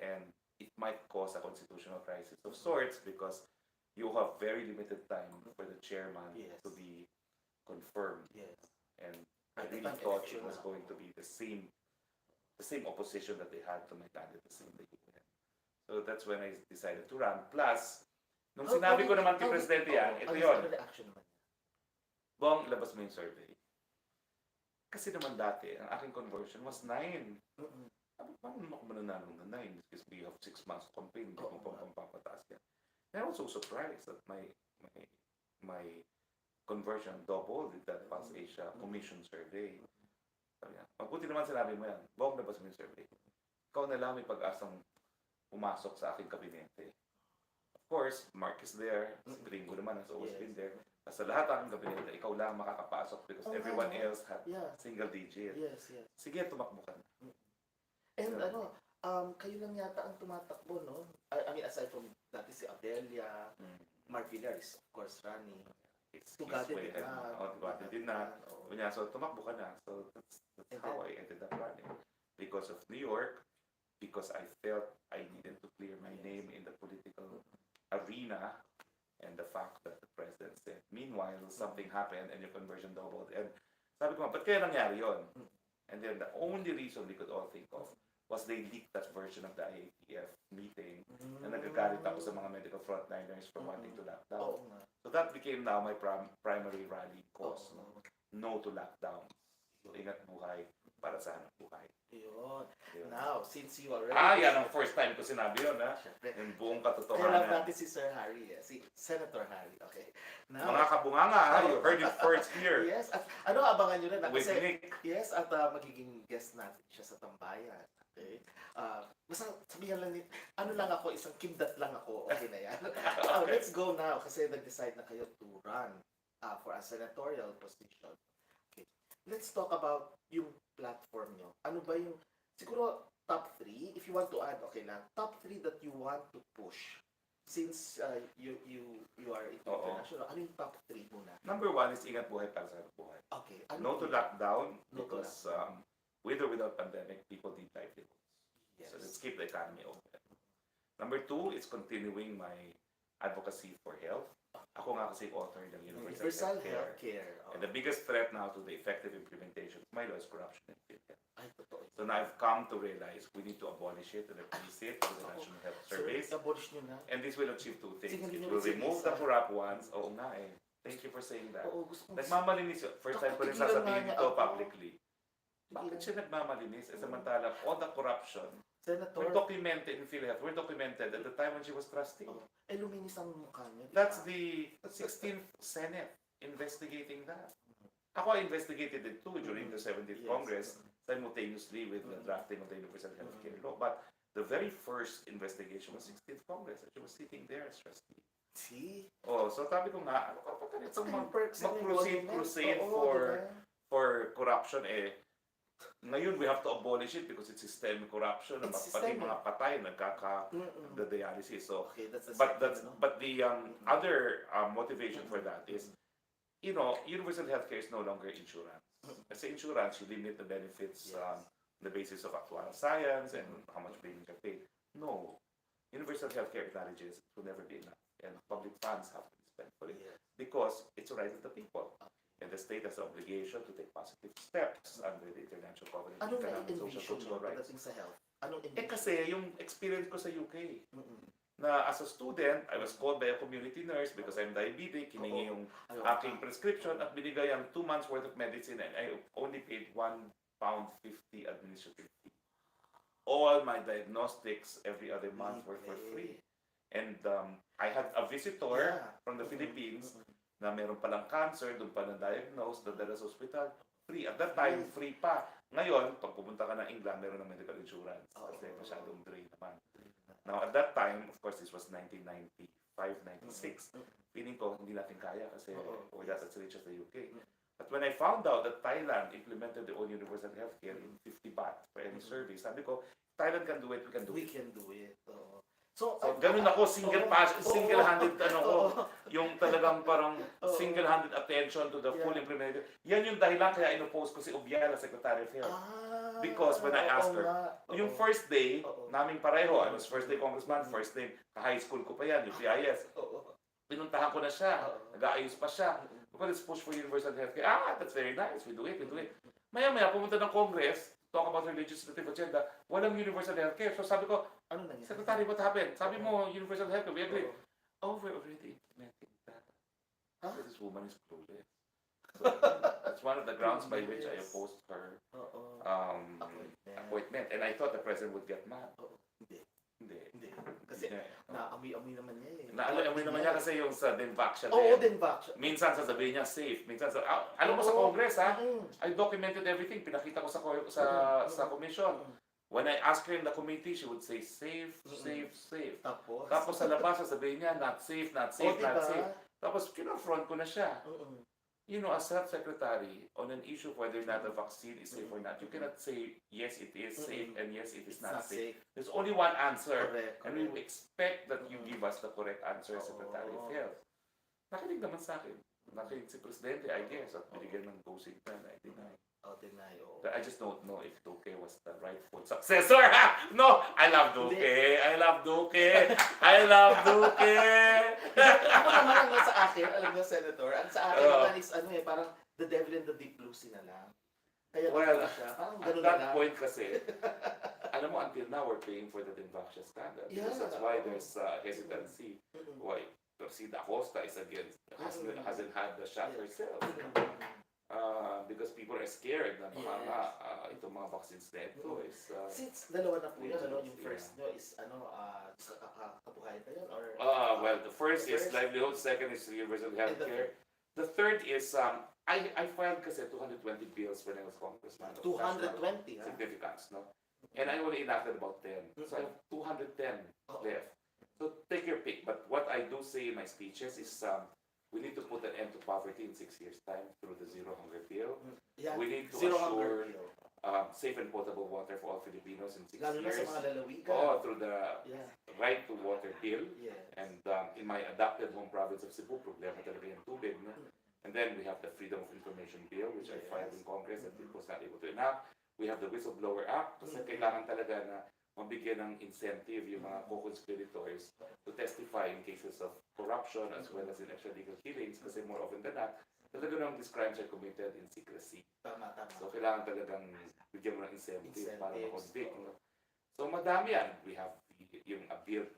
Speaker 2: And it might cause a constitutional crisis of sorts because you have very limited time for the chairman to be confirmed.
Speaker 1: Yes.
Speaker 2: And I really thought it was going to be the same opposition that they had to my candidacy in the UN. So that's when I decided to run. Plus, nung sinabi ko naman kay Presidente yan, ito yun.
Speaker 1: Ano reaction naman niya?
Speaker 2: Bong, labas mo yung survey. Kasi naman dati, ang aking conversion was 9. Sabi, paano naman ako mananalo ng 9? Because we have 6 months to campaign, hindi mo pang papataas yan. And I was so surprised that my conversion doubled with that Pulse Asia Commission survey. Sabi niya, mabuti naman sinabi mo yan. Bong, labas mo yung survey. Ikaw na lang may pag-asang pumasok sa aking kabinete. Of course, Mark is there. Si Gringo naman has always been there. Sa lahat ng kabinete, ikaw lang makakapasok because everyone else had single digit.
Speaker 1: Yes.
Speaker 2: Sige, tumakbo ka na.
Speaker 1: And kayo lang yata ang tumatakbo, no? I mean, aside from dati si Adelia, Mark Villar is of course running. Tugade din na. So tumakbo ka na. So that's how I ended up running. Because of New York, because I felt I needed to clear my name in the political arena, and the fact that the president said, meanwhile, something happened and your conversion doubled. And sabi ko, ba't kaya nangyari yun? And then the only reason we could all think of was they leaked that version of the IATF meeting na nagagalit ako sa mga medical frontliners from wanting to lock down. So that became now my primary rally cause. No to lockdown. So ingat buhay para sa hanap buhay. Yun. Now, since you already...
Speaker 2: yan ang first time ko sinabi yun, ha? Yung buong katotohanan.
Speaker 1: I love natin si Sir Harry, si Senator Harry, okay? Now,
Speaker 2: mga kabunganga, ha? You heard it first here.
Speaker 1: Yes, at abangan nyo rin.
Speaker 2: With Nick.
Speaker 1: Yes, at magiging guest natin siya sa tambayan. Okay? Basta sabihan lang lang ako, isang kimdat lang ako, okay na yan. Let's go now, kasi nag-decide na kayo to run for a senatorial position. Okay. Let's talk about yung platform nyo. Ano ba yung, siguro, top 3, if you want to add, okay lang, top 3 that you want to push since you are international, ano yung top 3 muna?
Speaker 2: Number 1 is ingat buhay para sa buhay.
Speaker 1: Okay.
Speaker 2: No to lockdown, because with or without pandemic, people need livelihoods. Yes. So let's keep the economy open. Number 2 is continuing my advocacy for health. Ako nga kasi author ng Universal Healthcare. And the biggest threat now to the effective implementation of my law is corruption in Philippines. So now I've come to realize we need to abolish it and replace it with the National Health Service.
Speaker 1: Abolish nyo na.
Speaker 2: And this will achieve 2 things. It will remove the corrupt ones. Oo nga eh. Thank you for saying that. Nagmamalinis yun. First time ko rin sasabihin ito publicly. Bakit siya nagmamalinis? Samantalang all the corruption, we're documented in PhilHealth. We're documented at the time when she was trustee.
Speaker 1: Luminis ang mukha niya.
Speaker 2: That's the 16th Senate investigating that. Ako, I investigated it too during the 17th Congress, simultaneously with the drafting of the Universal Healthcare Law. But the very first investigation was 16th Congress, and she was sitting there as trustee.
Speaker 1: See?
Speaker 2: So sabi ko nga, ano ka pa ganito mag-crusade
Speaker 1: diba?
Speaker 2: for corruption ngayon we have to abolish it because it's systemic corruption. Pati mga patay nagkaka-dialysis. So, but the other motivation for that is, universal healthcare is no longer insurance. Kasi insurance, you limit the benefits on the basis of actual science and how much premiums are paid. No. Universal healthcare acknowledges it will never be enough. And public funds have to be spent for it because it's the right of the people. And the state has the obligation to take positive steps under the International Covenant on
Speaker 1: Anong
Speaker 2: Economic and Social
Speaker 1: na-envision
Speaker 2: Cultural
Speaker 1: mo
Speaker 2: Rights.
Speaker 1: pagdating sa health? Anong
Speaker 2: Eh
Speaker 1: envision?
Speaker 2: kasi yung experience ko sa UK,
Speaker 1: Mm-mm.
Speaker 2: na as a student, I was called by a community nurse because I'm diabetic, hiningi yung aking prescription at binigay ang 2 months worth of medicine and I only paid £1.50 administrative fee. All my diagnostics every other month were for free. And I had a visitor from the Philippines na meron palang cancer, doon pa na-diagnose, dadala sa hospital, free. At that time, free pa. Ngayon, pag pumunta ka ng England, meron ng medical insurance. Kasi masyadong drain naman. Now, at that time, of course, this was 1995, 96. Feeling ko, hindi natin kaya kasi we're not as rich as the UK. But when I found out that Thailand implemented their own universal healthcare in 50 baht for any service, sabi ko, Thailand can do it, we can do
Speaker 1: We
Speaker 2: it.
Speaker 1: can do it. So
Speaker 2: ganun ako, single-handed, yung talagang parang single-handed attention to the full implementation. Yan yung dahilan kaya inopost ko si Ubiala, Secretary of Health. Because when I asked her, yung first day, naming pareho, I was first day congressman, first day, high school ko pa yan, yung PIS. Pinuntahan ko na siya, nag-aayos pa siya. Because it's push for universal healthcare. That's very nice, we do it. Maya-maya, pumunta ng Congress, talk about her legislative agenda, walang universal healthcare. So sabi ko,
Speaker 1: ano nangyari?
Speaker 2: Secretary, what happened? Sabi mo, universal healthcare, we agree. We're already implementing that. This woman is clueless. So, that's one of the grounds by which I opposed her appointment. And I thought the president would get mad. Hindi.
Speaker 1: Kasi naamoy-amoy naman niya eh.
Speaker 2: Naamoy naman niya kasi yung sa Denvac siya.
Speaker 1: Denvac.
Speaker 2: Minsan sasabihin niya safe. Minsan alam mo sa Congress ha? I documented everything. Pinakita ko sa commission. When I asked her in the committee, she would say safe. Tapos sa labas sasabihin niya not safe. Tapos kinonfront ko na siya. You know, as health secretary, on an issue whether or not the vaccine is safe or not, you cannot say yes, it is safe and yes, it is not safe. There's only one answer, and we expect that you give us the correct answer, Secretary of Health. Nakinig naman sa akin. Nakinig si Presidente, I guess, at binigyan ng go signal. I deny. I just don't know if Duque was the rightful successor. No, I love Duque.
Speaker 1: Ako naman ang sa akin, alam mo, Senator, ang sa akin naman is parang the devil in the deep blue sila lang. Kaya siya, parang
Speaker 2: at
Speaker 1: ganun
Speaker 2: that
Speaker 1: lang.
Speaker 2: point kasi, alam mo, until now, we're paying for the Denvac scandal. Because that's why there's hesitancy. Why? Sida Acosta is against, hasn't had the shot herself. Because people are scared na itong mga vaccines na ito is...
Speaker 1: Since dalawa na po yun, yung first nyo is kabuhayan pa yun? Or,
Speaker 2: well, the first is livelihood, second is universal healthcare. The third is, I filed kasi 220 bills when I was congressman.
Speaker 1: 220?
Speaker 2: Significance, no? And I only enacted about 10. So I have 210 left. So take your pick. But what I do say in my speeches is, we need to put an end to poverty in 6 years' time through the Zero Hunger Bill. We need to assure safe and potable water for all Filipinos in 6
Speaker 1: Lalo
Speaker 2: years.
Speaker 1: na sa mga lalawigan.
Speaker 2: Through the Right to Water Bill. And in my adopted home province of Cebu, problema talaga yung tubig. No? And then we have the Freedom of Information Bill, which I filed in Congress and it was not able to enact. We have the Whistleblower Act, kasi kailangan talaga na mabigyan ng incentive yung mga co-conspirators to testify in cases of corruption as well as in extralegal killings kasi more often than not, talaga nang these crimes are committed in secrecy.
Speaker 1: Tama.
Speaker 2: So kailangan talagang bigyan mo ng incentive para ma-convict. No? So madami yan. We have yung a bill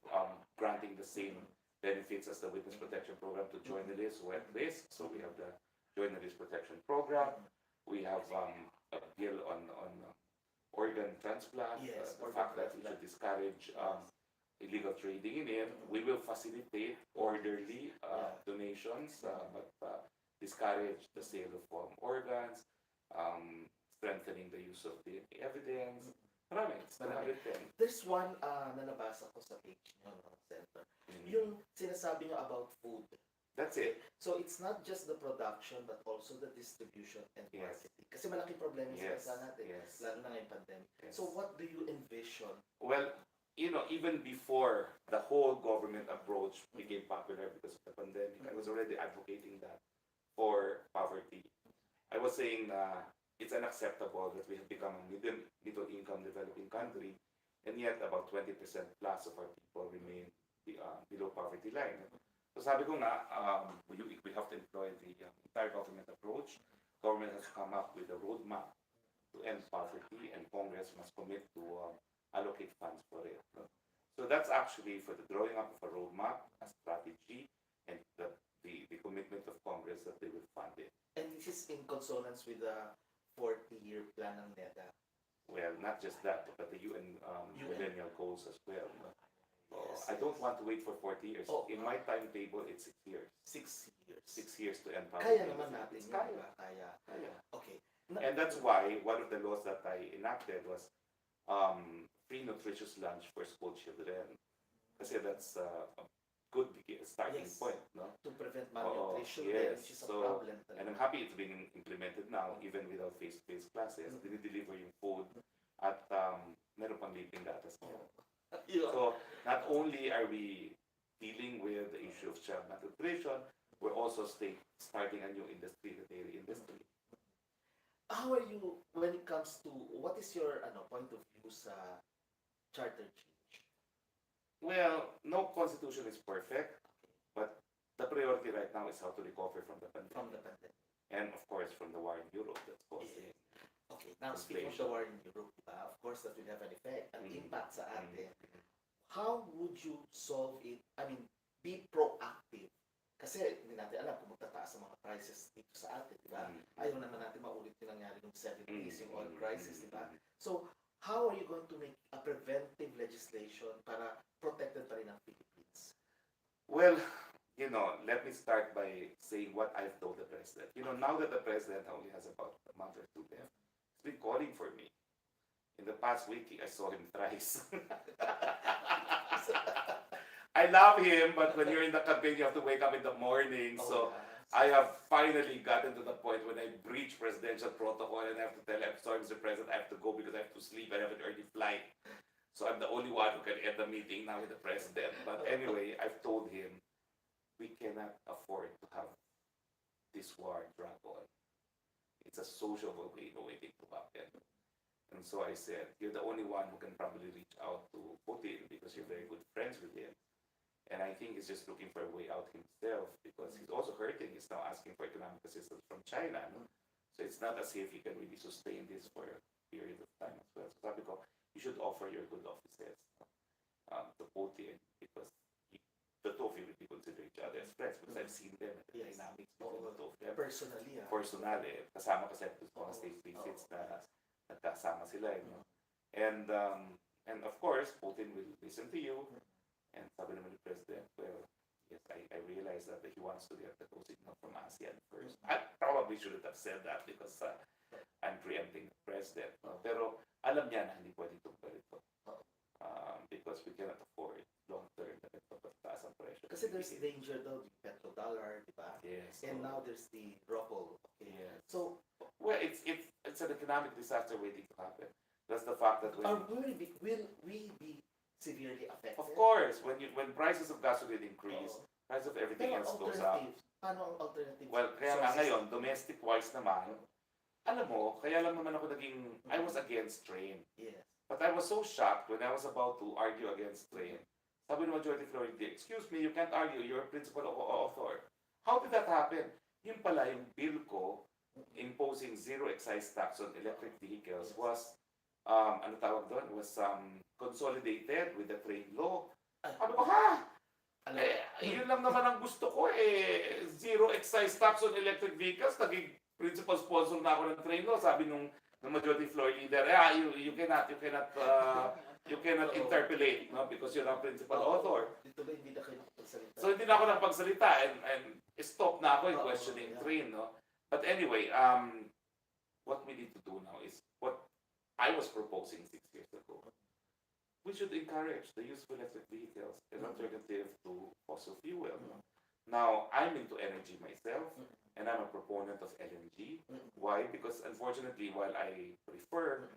Speaker 2: granting the same benefits as the Witness Protection Program to journalists who are at risk. So we have the Journalist Protection Program. We have a bill on organ transplant, the fact that we should discourage illegal trading in it. We will facilitate orderly donations, but discourage the sale of organs, strengthening the use of the evidence. Marami, it's 110.
Speaker 1: There's one na nabasa ko sa page nyo, Senator. Yung sinasabi nyo about food.
Speaker 2: That's it.
Speaker 1: So it's not just the production but also the distribution and marketing. Kasi malaking problema sa bansa natin, lalo na ngayong pandemic. So what do you envision?
Speaker 2: Well, you know, even before the whole government approach became popular because of the pandemic, I was already advocating that for poverty. I was saying it's unacceptable that we have become a middle income developing country and yet about 20% plus of our people remain below poverty line. So sabi ko nga, we have to employ the entire government approach. Government has come up with a roadmap to end poverty, and Congress must commit to allocate funds for it. No? So that's actually for the drawing up of a roadmap, a strategy, and the commitment of Congress that they will fund it.
Speaker 1: And this is in consonance with the 40-year plan ng NEDA.
Speaker 2: Well, not just that, but the UN millennial goals as well. No?
Speaker 1: Yes,
Speaker 2: I don't want to wait for 40 years.
Speaker 1: Oh,
Speaker 2: In my timetable, it's 6 years.
Speaker 1: 6 years.
Speaker 2: 6 years to end poverty.
Speaker 1: Kaya naman natin yun,
Speaker 2: Kaya.
Speaker 1: diba? Kaya.
Speaker 2: Kaya.
Speaker 1: Okay.
Speaker 2: And that's why one of the laws that I enacted was free nutritious lunch for school children. Kasi that's a good starting
Speaker 1: Yes.
Speaker 2: point, no?
Speaker 1: To prevent malnutrition,
Speaker 2: yes.
Speaker 1: which is a
Speaker 2: So,
Speaker 1: problem.
Speaker 2: And I'm happy it's being implemented now, even without face-to-face classes. Deliver yung food at meron pang libreng gatas ngayon. So, not only are we dealing with the issue of child malnutrition, we're also starting a new industry, the dairy industry.
Speaker 1: How are you when it comes to, what is your point of view sa charter change?
Speaker 2: Well, no constitution is perfect, but the priority right now is how to recover from the pandemic.
Speaker 1: From the pandemic.
Speaker 2: And of course, from the war in Europe that's causing.
Speaker 1: Okay, now speaking of the war in Europe, of course that will have an effect, an impact sa atin. How would you solve it? I mean, be proactive. Kasi hindi natin alam kung magtataas ang mga prices dito sa atin, di ba? Ayaw naman natin maulit yung nangyari noong 70s, yung oil crisis, di ba? So, how are you going to make a preventive legislation para protected pa rin ang Philippines?
Speaker 2: Well, let me start by saying what I've told the president. Now that the president only has about a month or two left, he's been calling for me. In the past week, I saw him thrice. I love him, but when you're in the campaign, you have to wake up in the morning. So I have finally gotten to the point when I breach presidential protocol and I have to tell him, sorry, Mr. President, I have to go because I have to sleep. I have an early flight. So I'm the only one who can end the meeting now with the president. But anyway, I've told him, we cannot afford to have this war drag on. It's a social volcano waiting to happen. And so I said, you're the only one who can probably reach out to Putin because you're very good friends with him. And I think he's just looking for a way out himself because he's also hurting. He's now asking for economic assistance from China. No? So it's not as if he can really sustain this for a period of time as well. So sabi ko, you should offer your good offices to Putin because the two of you will be considered each other as friends because I've seen them at the dynamics between the two of them.
Speaker 1: Personally,
Speaker 2: Personally. Kasama kasi at mga state visits na nagkasama sila. No? And of course, Putin will listen to you. And sabi naman ni President, well, yes, I realize that he wants to get the co-signal from ASEAN first. I probably shouldn't have said that because I'm preempting the President. Pero alam niya na hindi pwede itong ganito. Because we cannot afford long-term na pagpataas ang presyo.
Speaker 1: Kasi there's danger daw, the petrodollar, di ba?
Speaker 2: Yes.
Speaker 1: And now there's the ruble. Okay.
Speaker 2: Yes.
Speaker 1: So,
Speaker 2: well, it's an economic disaster waiting to happen. That's the fact that
Speaker 1: will we be severely affected?
Speaker 2: of course, when prices of gasoline increase, price of everything
Speaker 1: Pero
Speaker 2: else goes up.
Speaker 1: Paano ang alternative?
Speaker 2: Well, kaya nga ngayon, domestic-wise naman, alam mo, kaya lang naman ako I was against train.
Speaker 1: Yes.
Speaker 2: But I was so shocked when I was about to argue against train. Sabi ng Majority Floor, excuse me, you can't argue, you're a principal author. How did that happen? Yung pala, yung bill ko, imposing zero excise tax on electric vehicles was consolidated with the trade law. Sabi ko, yun lang naman ang gusto ko zero excise tax on electric vehicles. Naging principal sponsor na ako ng trade law. Sabi nung majority floor leader, you cannot interpolate, no, because you're a principal author.
Speaker 1: Dito ba hindi na kayo nakapagsalita?
Speaker 2: So hindi na ako nakapagsalita and stop na ako in questioning train, no. But anyway, what we need to do now is what I was proposing 6 years ago. We should encourage the use of electric vehicles, an alternative to fossil fuel. Now, I'm into energy myself, and I'm a proponent of LNG. Why? Because unfortunately, while I prefer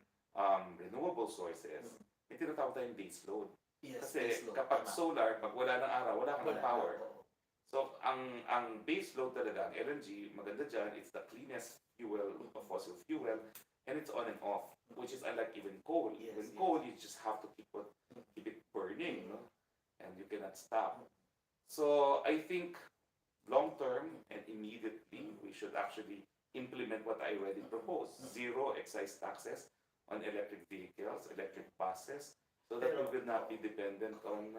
Speaker 2: renewable sources, may tinatawag tayong base load.
Speaker 1: Yes,
Speaker 2: Kasi
Speaker 1: base load,
Speaker 2: kapag
Speaker 1: tama.
Speaker 2: solar, pag wala ng araw, wala kang
Speaker 1: Wala,
Speaker 2: power.
Speaker 1: oo.
Speaker 2: So, ang base load talaga, ang LNG, maganda dyan, it's the cleanest fuel of fossil fuel, and it's on and off, which is unlike even coal.
Speaker 1: Yes,
Speaker 2: When
Speaker 1: yes.
Speaker 2: coal, you just have to keep it burning, no? And you cannot stop. So I think long term and immediately we should actually implement what I already proposed. Zero excise taxes on electric vehicles, electric buses, so that we will not be dependent on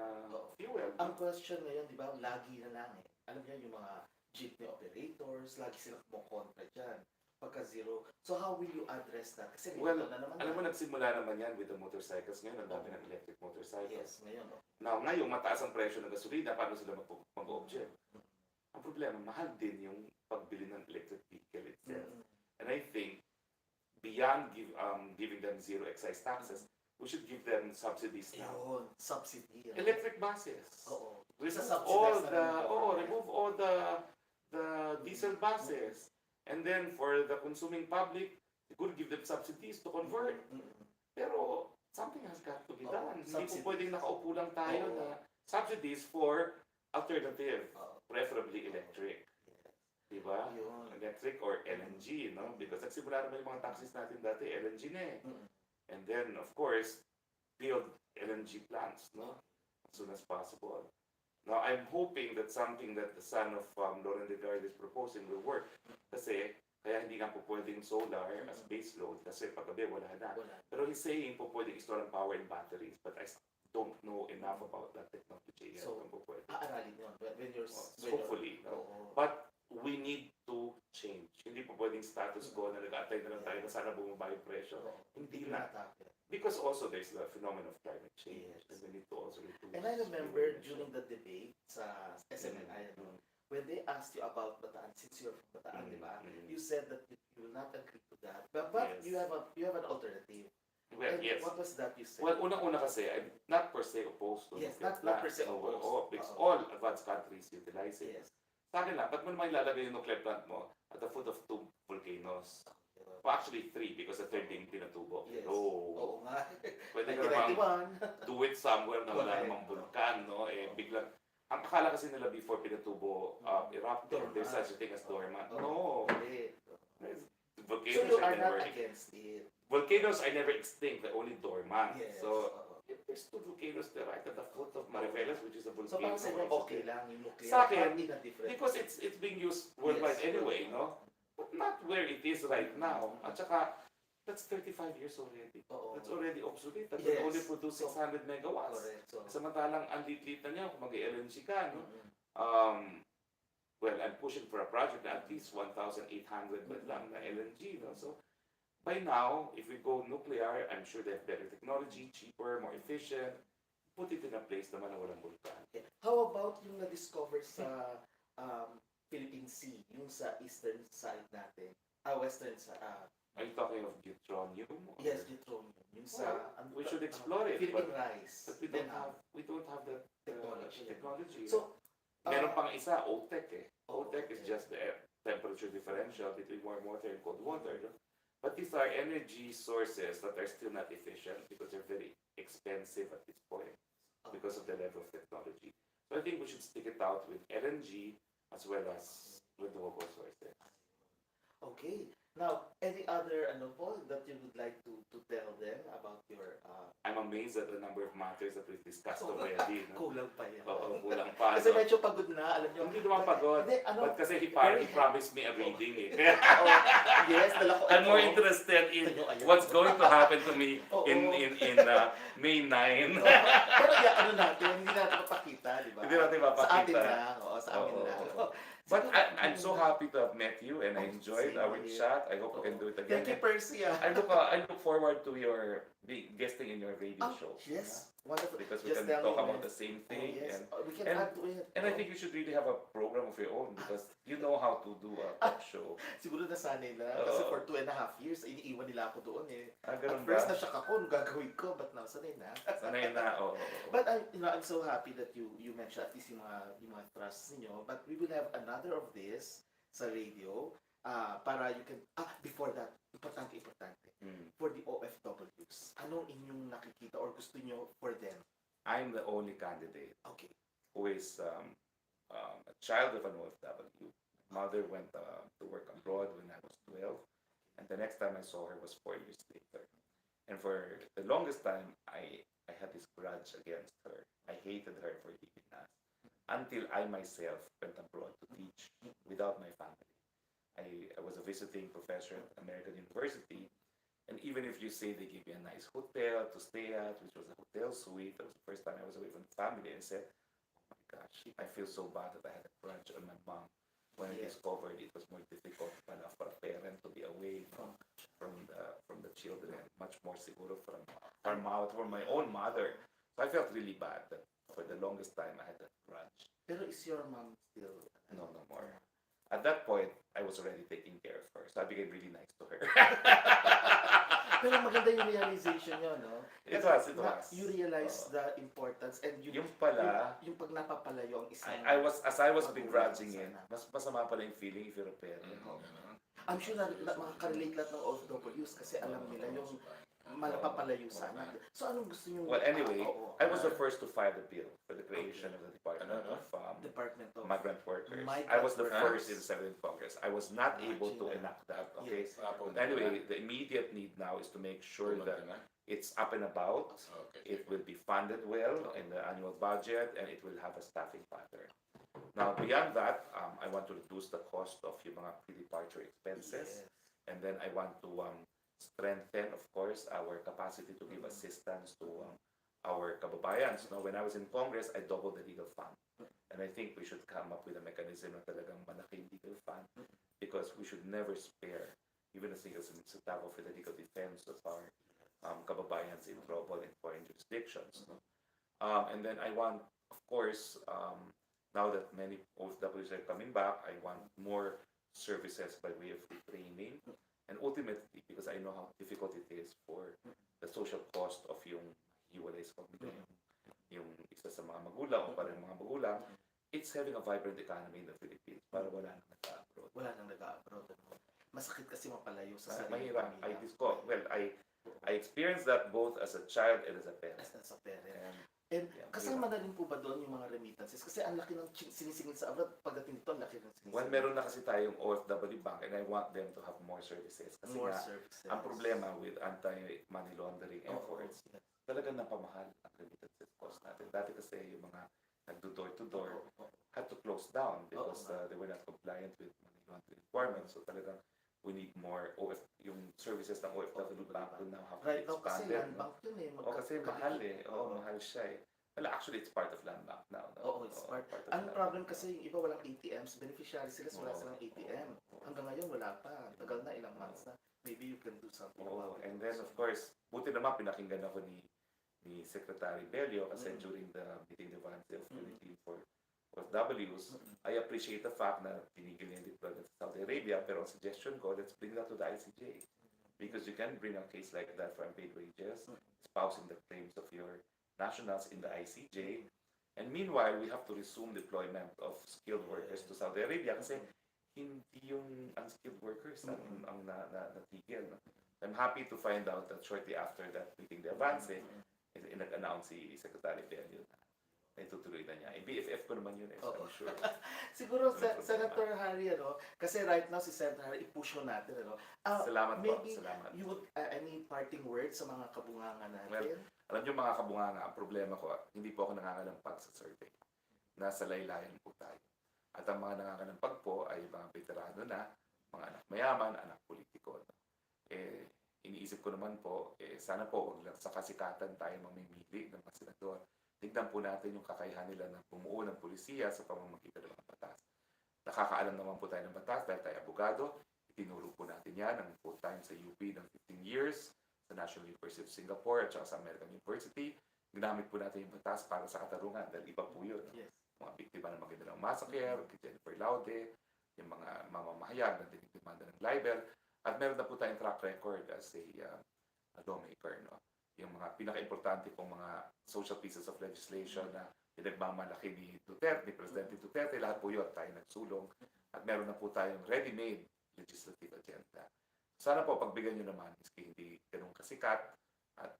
Speaker 2: fuel.
Speaker 1: Ang question ngayon, di ba, lagi na lang eh. Alam niyo yung mga jeepney operators, lagi silang kumokontra dyan. Pagka zero. So how will you address that? Kasi
Speaker 2: Well,
Speaker 1: ito na naman.
Speaker 2: alam mo, nagsimula naman yan with the motorcycles. Ngayon, ang dami ng electric motorcycles.
Speaker 1: Yes, ngayon. No?
Speaker 2: Now, ngayon, mataas ang presyo ng gasolina, paano sila mag-object? Ang problema, mahal din yung pagbili ng electric vehicle itself. And I think, beyond giving them zero excise taxes, we should give them subsidies now.
Speaker 1: Yun, subsidy.
Speaker 2: Electric buses.
Speaker 1: Oo.
Speaker 2: Remove all the diesel buses. And then for the consuming public, you could give them subsidies to convert. Pero something has got to be done. Hindi po pwedeng nakaupo lang tayo na subsidies for alternative, preferably electric. Diba? Electric or LNG, no? Because nagsimula naman yung mga taxis natin dati, LNG na eh. And then, of course, build LNG plants, no? As soon as possible. Now, I'm hoping that something that the son of Lauren Legard is proposing will work. Kasi, kaya hindi nga po pwedeng solar as base load kasi paggabi wala na. Pero he's saying po pwedeng store ang power in batteries. But I don't know enough about that technology.
Speaker 1: So, aaralin yun. When you're...
Speaker 2: Hopefully. No? But we need to change. Hindi po pwedeng status quo na nag-aantay na lang tayo na sana bumaba yung presyo. Hindi na. Because also there's the phenomenon of climate change. And we need to also reduce.
Speaker 1: And I remember during the debate sa SMNI, when they asked you about Bataan, since you're from Bataan, di ba? You said that you will not agree to that. But you have an alternative.
Speaker 2: Well, yes.
Speaker 1: What was that you said?
Speaker 2: Well, unang-una kasi, I'm not per se opposed to
Speaker 1: yes,
Speaker 2: nuclear
Speaker 1: not per se
Speaker 2: plants.
Speaker 1: opposed.
Speaker 2: Because all advanced countries utilize it.
Speaker 1: Yes.
Speaker 2: Sa akin lang, ba't mo naman ilalagay yung nuclear plant mo at the foot of two volcanoes? Well, actually three, because the third din pinatubo.
Speaker 1: Yes.
Speaker 2: Oo
Speaker 1: nga.
Speaker 2: Pwede ka namang do it somewhere na wala namang vulkan, no? Eh, biglang, ang akala kasi nila before pinatubo erupted, there's such a thing as dormant. No. Volcanoes
Speaker 1: so you are
Speaker 2: never,
Speaker 1: not against it.
Speaker 2: Volcanoes are never extinct, they're only dormant.
Speaker 1: Yes.
Speaker 2: So, there's two volcanoes there right at the foot of Mariveles, which is a volcano.
Speaker 1: So, parang sa inyo, okay lang yung nuclear?
Speaker 2: Sa akin,
Speaker 1: different.
Speaker 2: because it's being used worldwide anyway, no? But not where it is right now. At saka, that's 35 years already. That's already obsolete. That will only produce 600 megawatts.
Speaker 1: Correct.
Speaker 2: Samantalang ang lit-lit na niya kung mag-LNG ka, no? Well, I'm pushing for a project na at least 1,800 lang na LNG, no? So, by now, if we go nuclear, I'm sure they have better technology, cheaper, more efficient. Put it in a place naman na walang vulkan.
Speaker 1: How about yung na-discover sa Philippine Sea, yung sa eastern side natin, western side,
Speaker 2: Are you talking of deuteronium?
Speaker 1: yes, deuteronium. Yung sa,
Speaker 2: we should explore it.
Speaker 1: Philippine rice.
Speaker 2: But we don't have that technology.
Speaker 1: So,
Speaker 2: meron pang isa, OTEC eh. OTEC is just the temperature differential between warm water and cold water. No? But these are energy sources that are still not efficient because they're very expensive at this point because of the level of technology. So I think we should stick it out with LNG as well as renewable sources.
Speaker 1: Okay. Now, any other that you would like to tell them about your...
Speaker 2: I'm amazed at the number of matters that we've discussed already. No?
Speaker 1: Kulang pa yan.
Speaker 2: Oo, kulang pa.
Speaker 1: Kasi medyo pagod na, alam nyo.
Speaker 2: Hindi naman pagod. But kasi he promised me a reading eh.
Speaker 1: Yes, dala ko.
Speaker 2: I'm more interested in what's going to happen to me in May 9.
Speaker 1: Pero natin, hindi natin mapakita, di ba?
Speaker 2: Hindi natin mapakita.
Speaker 1: Sa atin lang, sa amin lang.
Speaker 2: But I'm so happy to have met you and I enjoyed our chat. I hope we can do it again.
Speaker 1: Thank you, Percy.
Speaker 2: I look forward to your guesting in your radio show.
Speaker 1: Yes, wonderful.
Speaker 2: Because we can talk about the same thing.
Speaker 1: Yes. We can add to it.
Speaker 2: And I think you should really have a program of your own because you know how to do a talk show.
Speaker 1: Siguro nasanay na. Kasi for 2.5 years, iniiwan nila ako doon eh. At
Speaker 2: Ganun
Speaker 1: first,
Speaker 2: ba?
Speaker 1: na-shock ako, gagawin ko, but now, sanay na.
Speaker 2: Sanay na, oo.
Speaker 1: But I'm so happy that you mentioned at least yung mga trusts niyo. But we will have another of this sa radio para you can, before that, importante. For the OFWs, anong inyong nakikita or gusto niyo for them?
Speaker 2: I'm the only candidate
Speaker 1: Okay.
Speaker 2: who is a child of an OFW. Mother went to work abroad when I was 12, and the next time I saw her was 4 years later. And for the longest time, I had this grudge against her. I hated her for leaving us. until I myself went abroad to teach without my family. I was a visiting professor at American University, and even if you say they give you a nice hotel to stay at, which was a hotel suite, that was the first time I was away from the family, I said, oh my gosh, I feel so bad that I had a grudge on my mom when I discovered it was more difficult for a parent to be away from the children, much more siguro from my own mother. So I felt really bad that for the longest time I had that grudge.
Speaker 1: Pero is your mom still?
Speaker 2: No, no more. At that point, I was already taking care of her. So I became really nice to her.
Speaker 1: Pero maganda yung realization nyo, no?
Speaker 2: It was.
Speaker 1: You realize the importance and
Speaker 2: Yung pala,
Speaker 1: yung pag napapalayo ang isang...
Speaker 2: as I was begrudging it, mas masama pala yung feeling if you're a parent.
Speaker 1: I'm sure na makaka-relate lahat ng OFWs kasi alam nila yung malapapalayo sana. So anong gusto nyo?
Speaker 2: Well, anyway, I was the first to file the bill for the creation of the Department of Migrant Workers. I was the first in the 7th Congress. I was not able to enact that. Okay. But anyway, the immediate need now is to make sure that it's up and about. It will be funded well in the annual budget, and it will have a staffing pattern. Now, beyond that, I want to reduce the cost of yung mga pre-departure expenses, and then I want to strengthen, of course, our capacity to give assistance to our kababayans. Now, when I was in Congress, I doubled the legal fund. And I think we should come up with a mechanism na talagang malaking legal fund because we should never spare even a single centavo for the legal defense of our kababayans in trouble in foreign jurisdictions. And then I want, of course, now that many OFWs are coming back, I want more services by way of training. And ultimately, because I know how difficult it is for the social cost of yung hiwalay sa pamilya, yung isa sa mga magulang o parang mga magulang, it's having a vibrant economy in the Philippines para wala nang nag-abroad.
Speaker 1: Wala nang nag-abroad. Masakit kasi mapalayo sa sarili
Speaker 2: mahirap. I experienced that both as a child and as a parent.
Speaker 1: As a parent. And kasama na rin po ba doon yung mga remittances? Kasi ang laki ng sinisingil sa abroad. Pagdating dito, ang laki ng sinisingil.
Speaker 2: Well, meron na kasi tayong OFW bank and I want them to have more services. Kasi services. Ang problema with anti-money laundering efforts, talagang napamahal ang remittances cost natin. Dati kasi yung mga nagdo-door-to-door had to close down because they were not compliant with money laundering requirements. So talagang we need more yung services ng OFW bank will now have to be expanded.
Speaker 1: Kasi land bank yun eh.
Speaker 2: Kasi mahal eh. Mahal siya eh. Well, actually, it's part of land bank now. No?
Speaker 1: It's part of ang problem kasi yung iba walang ATMs, beneficiaries sila, wala silang ATM. Hanggang ngayon, wala pa. Tagal na, ilang months na. Maybe you can do something about it.
Speaker 2: And then, of course, buti naman pinakinggan ako ni Secretary Bello kasi during the meeting of Unity for OFWs, I appreciate the fact na tinigil niya yung deployment sa Saudi Arabia, pero ang suggestion ko, let's bring that to the ICJ. Because you can bring a case like that for unpaid wages, espousing the claims of your nationals in the ICJ. And meanwhile, we have to resume deployment of skilled workers to Saudi Arabia kasi hindi yung unskilled workers ang natigil. I'm happy to find out that shortly after that meeting de Avance, nag-announce si Secretary Bello na itutuloy na niya. BFF ko naman yun I'm sure.
Speaker 1: Siguro, Senator Harry, kasi right now si Senator Harry, i-push mo natin.
Speaker 2: Salamat po.
Speaker 1: Maybe you would, any parting words sa mga kabunganga natin?
Speaker 2: Well, alam niyo mga kabunganga, ang problema ko, hindi po ako nangangalampag sa survey. Nasa laylayan po tayo. At ang mga nangangalampag po ay mga veterano na, mga anak mayaman, anak politiko. Iniisip ko naman po, sana po, huwag lang sa kasikatan tayo mamimili ng mga senador. Tignan po natin yung kakayahan nila na bumuo ng polisiya sa pamamagitan ng mga batas. Nakakaalam naman po tayo ng batas dahil tayo abogado. Itinuro po natin yan ng full-time sa UP ng 15 years, sa National University of Singapore at saka sa American University. Ginamit po natin yung batas para sa katarungan dahil iba po yun.
Speaker 1: Yes.
Speaker 2: Mga biktima ng Maguindanao Massacre, kay Jennifer Laude, yung mga mamamahayag na dinidemanda ng libel. At meron na po tayong track record as a lawmaker. Yung mga pinaka-importante pong mga social pieces of legislation na pinagmamalaki ni Duterte, ni Presidente Duterte, lahat po yun tayo nagsulong. At meron na po tayong ready-made legislative agenda. Sana po pagbigyan nyo naman, miski hindi ganun kasikat at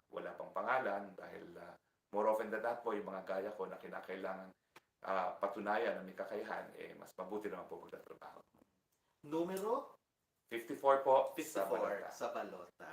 Speaker 2: wala pang pangalan dahil more often than that po, yung mga gaya ko na kinakailangan patunayan na may kakayahan, mas mabuti naman po magtatrabaho.
Speaker 1: Numero?
Speaker 2: 54 po
Speaker 1: 54 sa balota.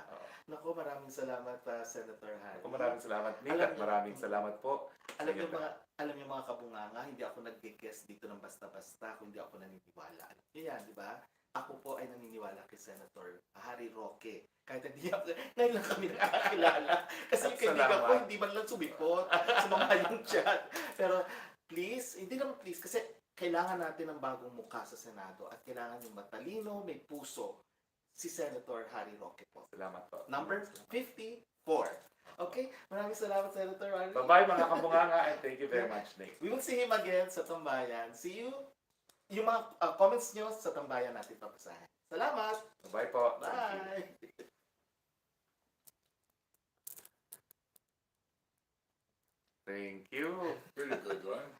Speaker 1: Naku, maraming salamat, Senator Harry.
Speaker 2: Maraming salamat, Nick,
Speaker 1: Alam
Speaker 2: at
Speaker 1: niyo-
Speaker 2: maraming salamat po.
Speaker 1: Alam
Speaker 2: Sige
Speaker 1: niyo
Speaker 2: pa.
Speaker 1: alam niyo mga kabunganga, hindi ako nag-guest dito ng basta-basta, kung hindi ako naniniwala. Alam niyo yan, di ba? Ako po ay naniniwala kay Senator Harry Roque. Kahit hindi ako, ngayon lang kami nakakilala. Kasi yung kaibigan ko,
Speaker 2: Salamat.
Speaker 1: hindi man lang sumipot. Sumama yung chat. Pero please, hindi naman please, kasi kailangan natin ng bagong mukha sa Senado at kailangan yung matalino, may puso. Si Senator Harry Roque po.
Speaker 2: Salamat po.
Speaker 1: Number 54. Okay? Maraming salamat, Senator Harry.
Speaker 2: Bye-bye mga kabunganga, and thank you very much, Nick.
Speaker 1: We will see him again sa tambayan. See you. Yung mga comments nyo sa tambayan natin papasahin. Salamat!
Speaker 2: Bye-bye po. Thank you.
Speaker 1: Bye!
Speaker 2: Thank you.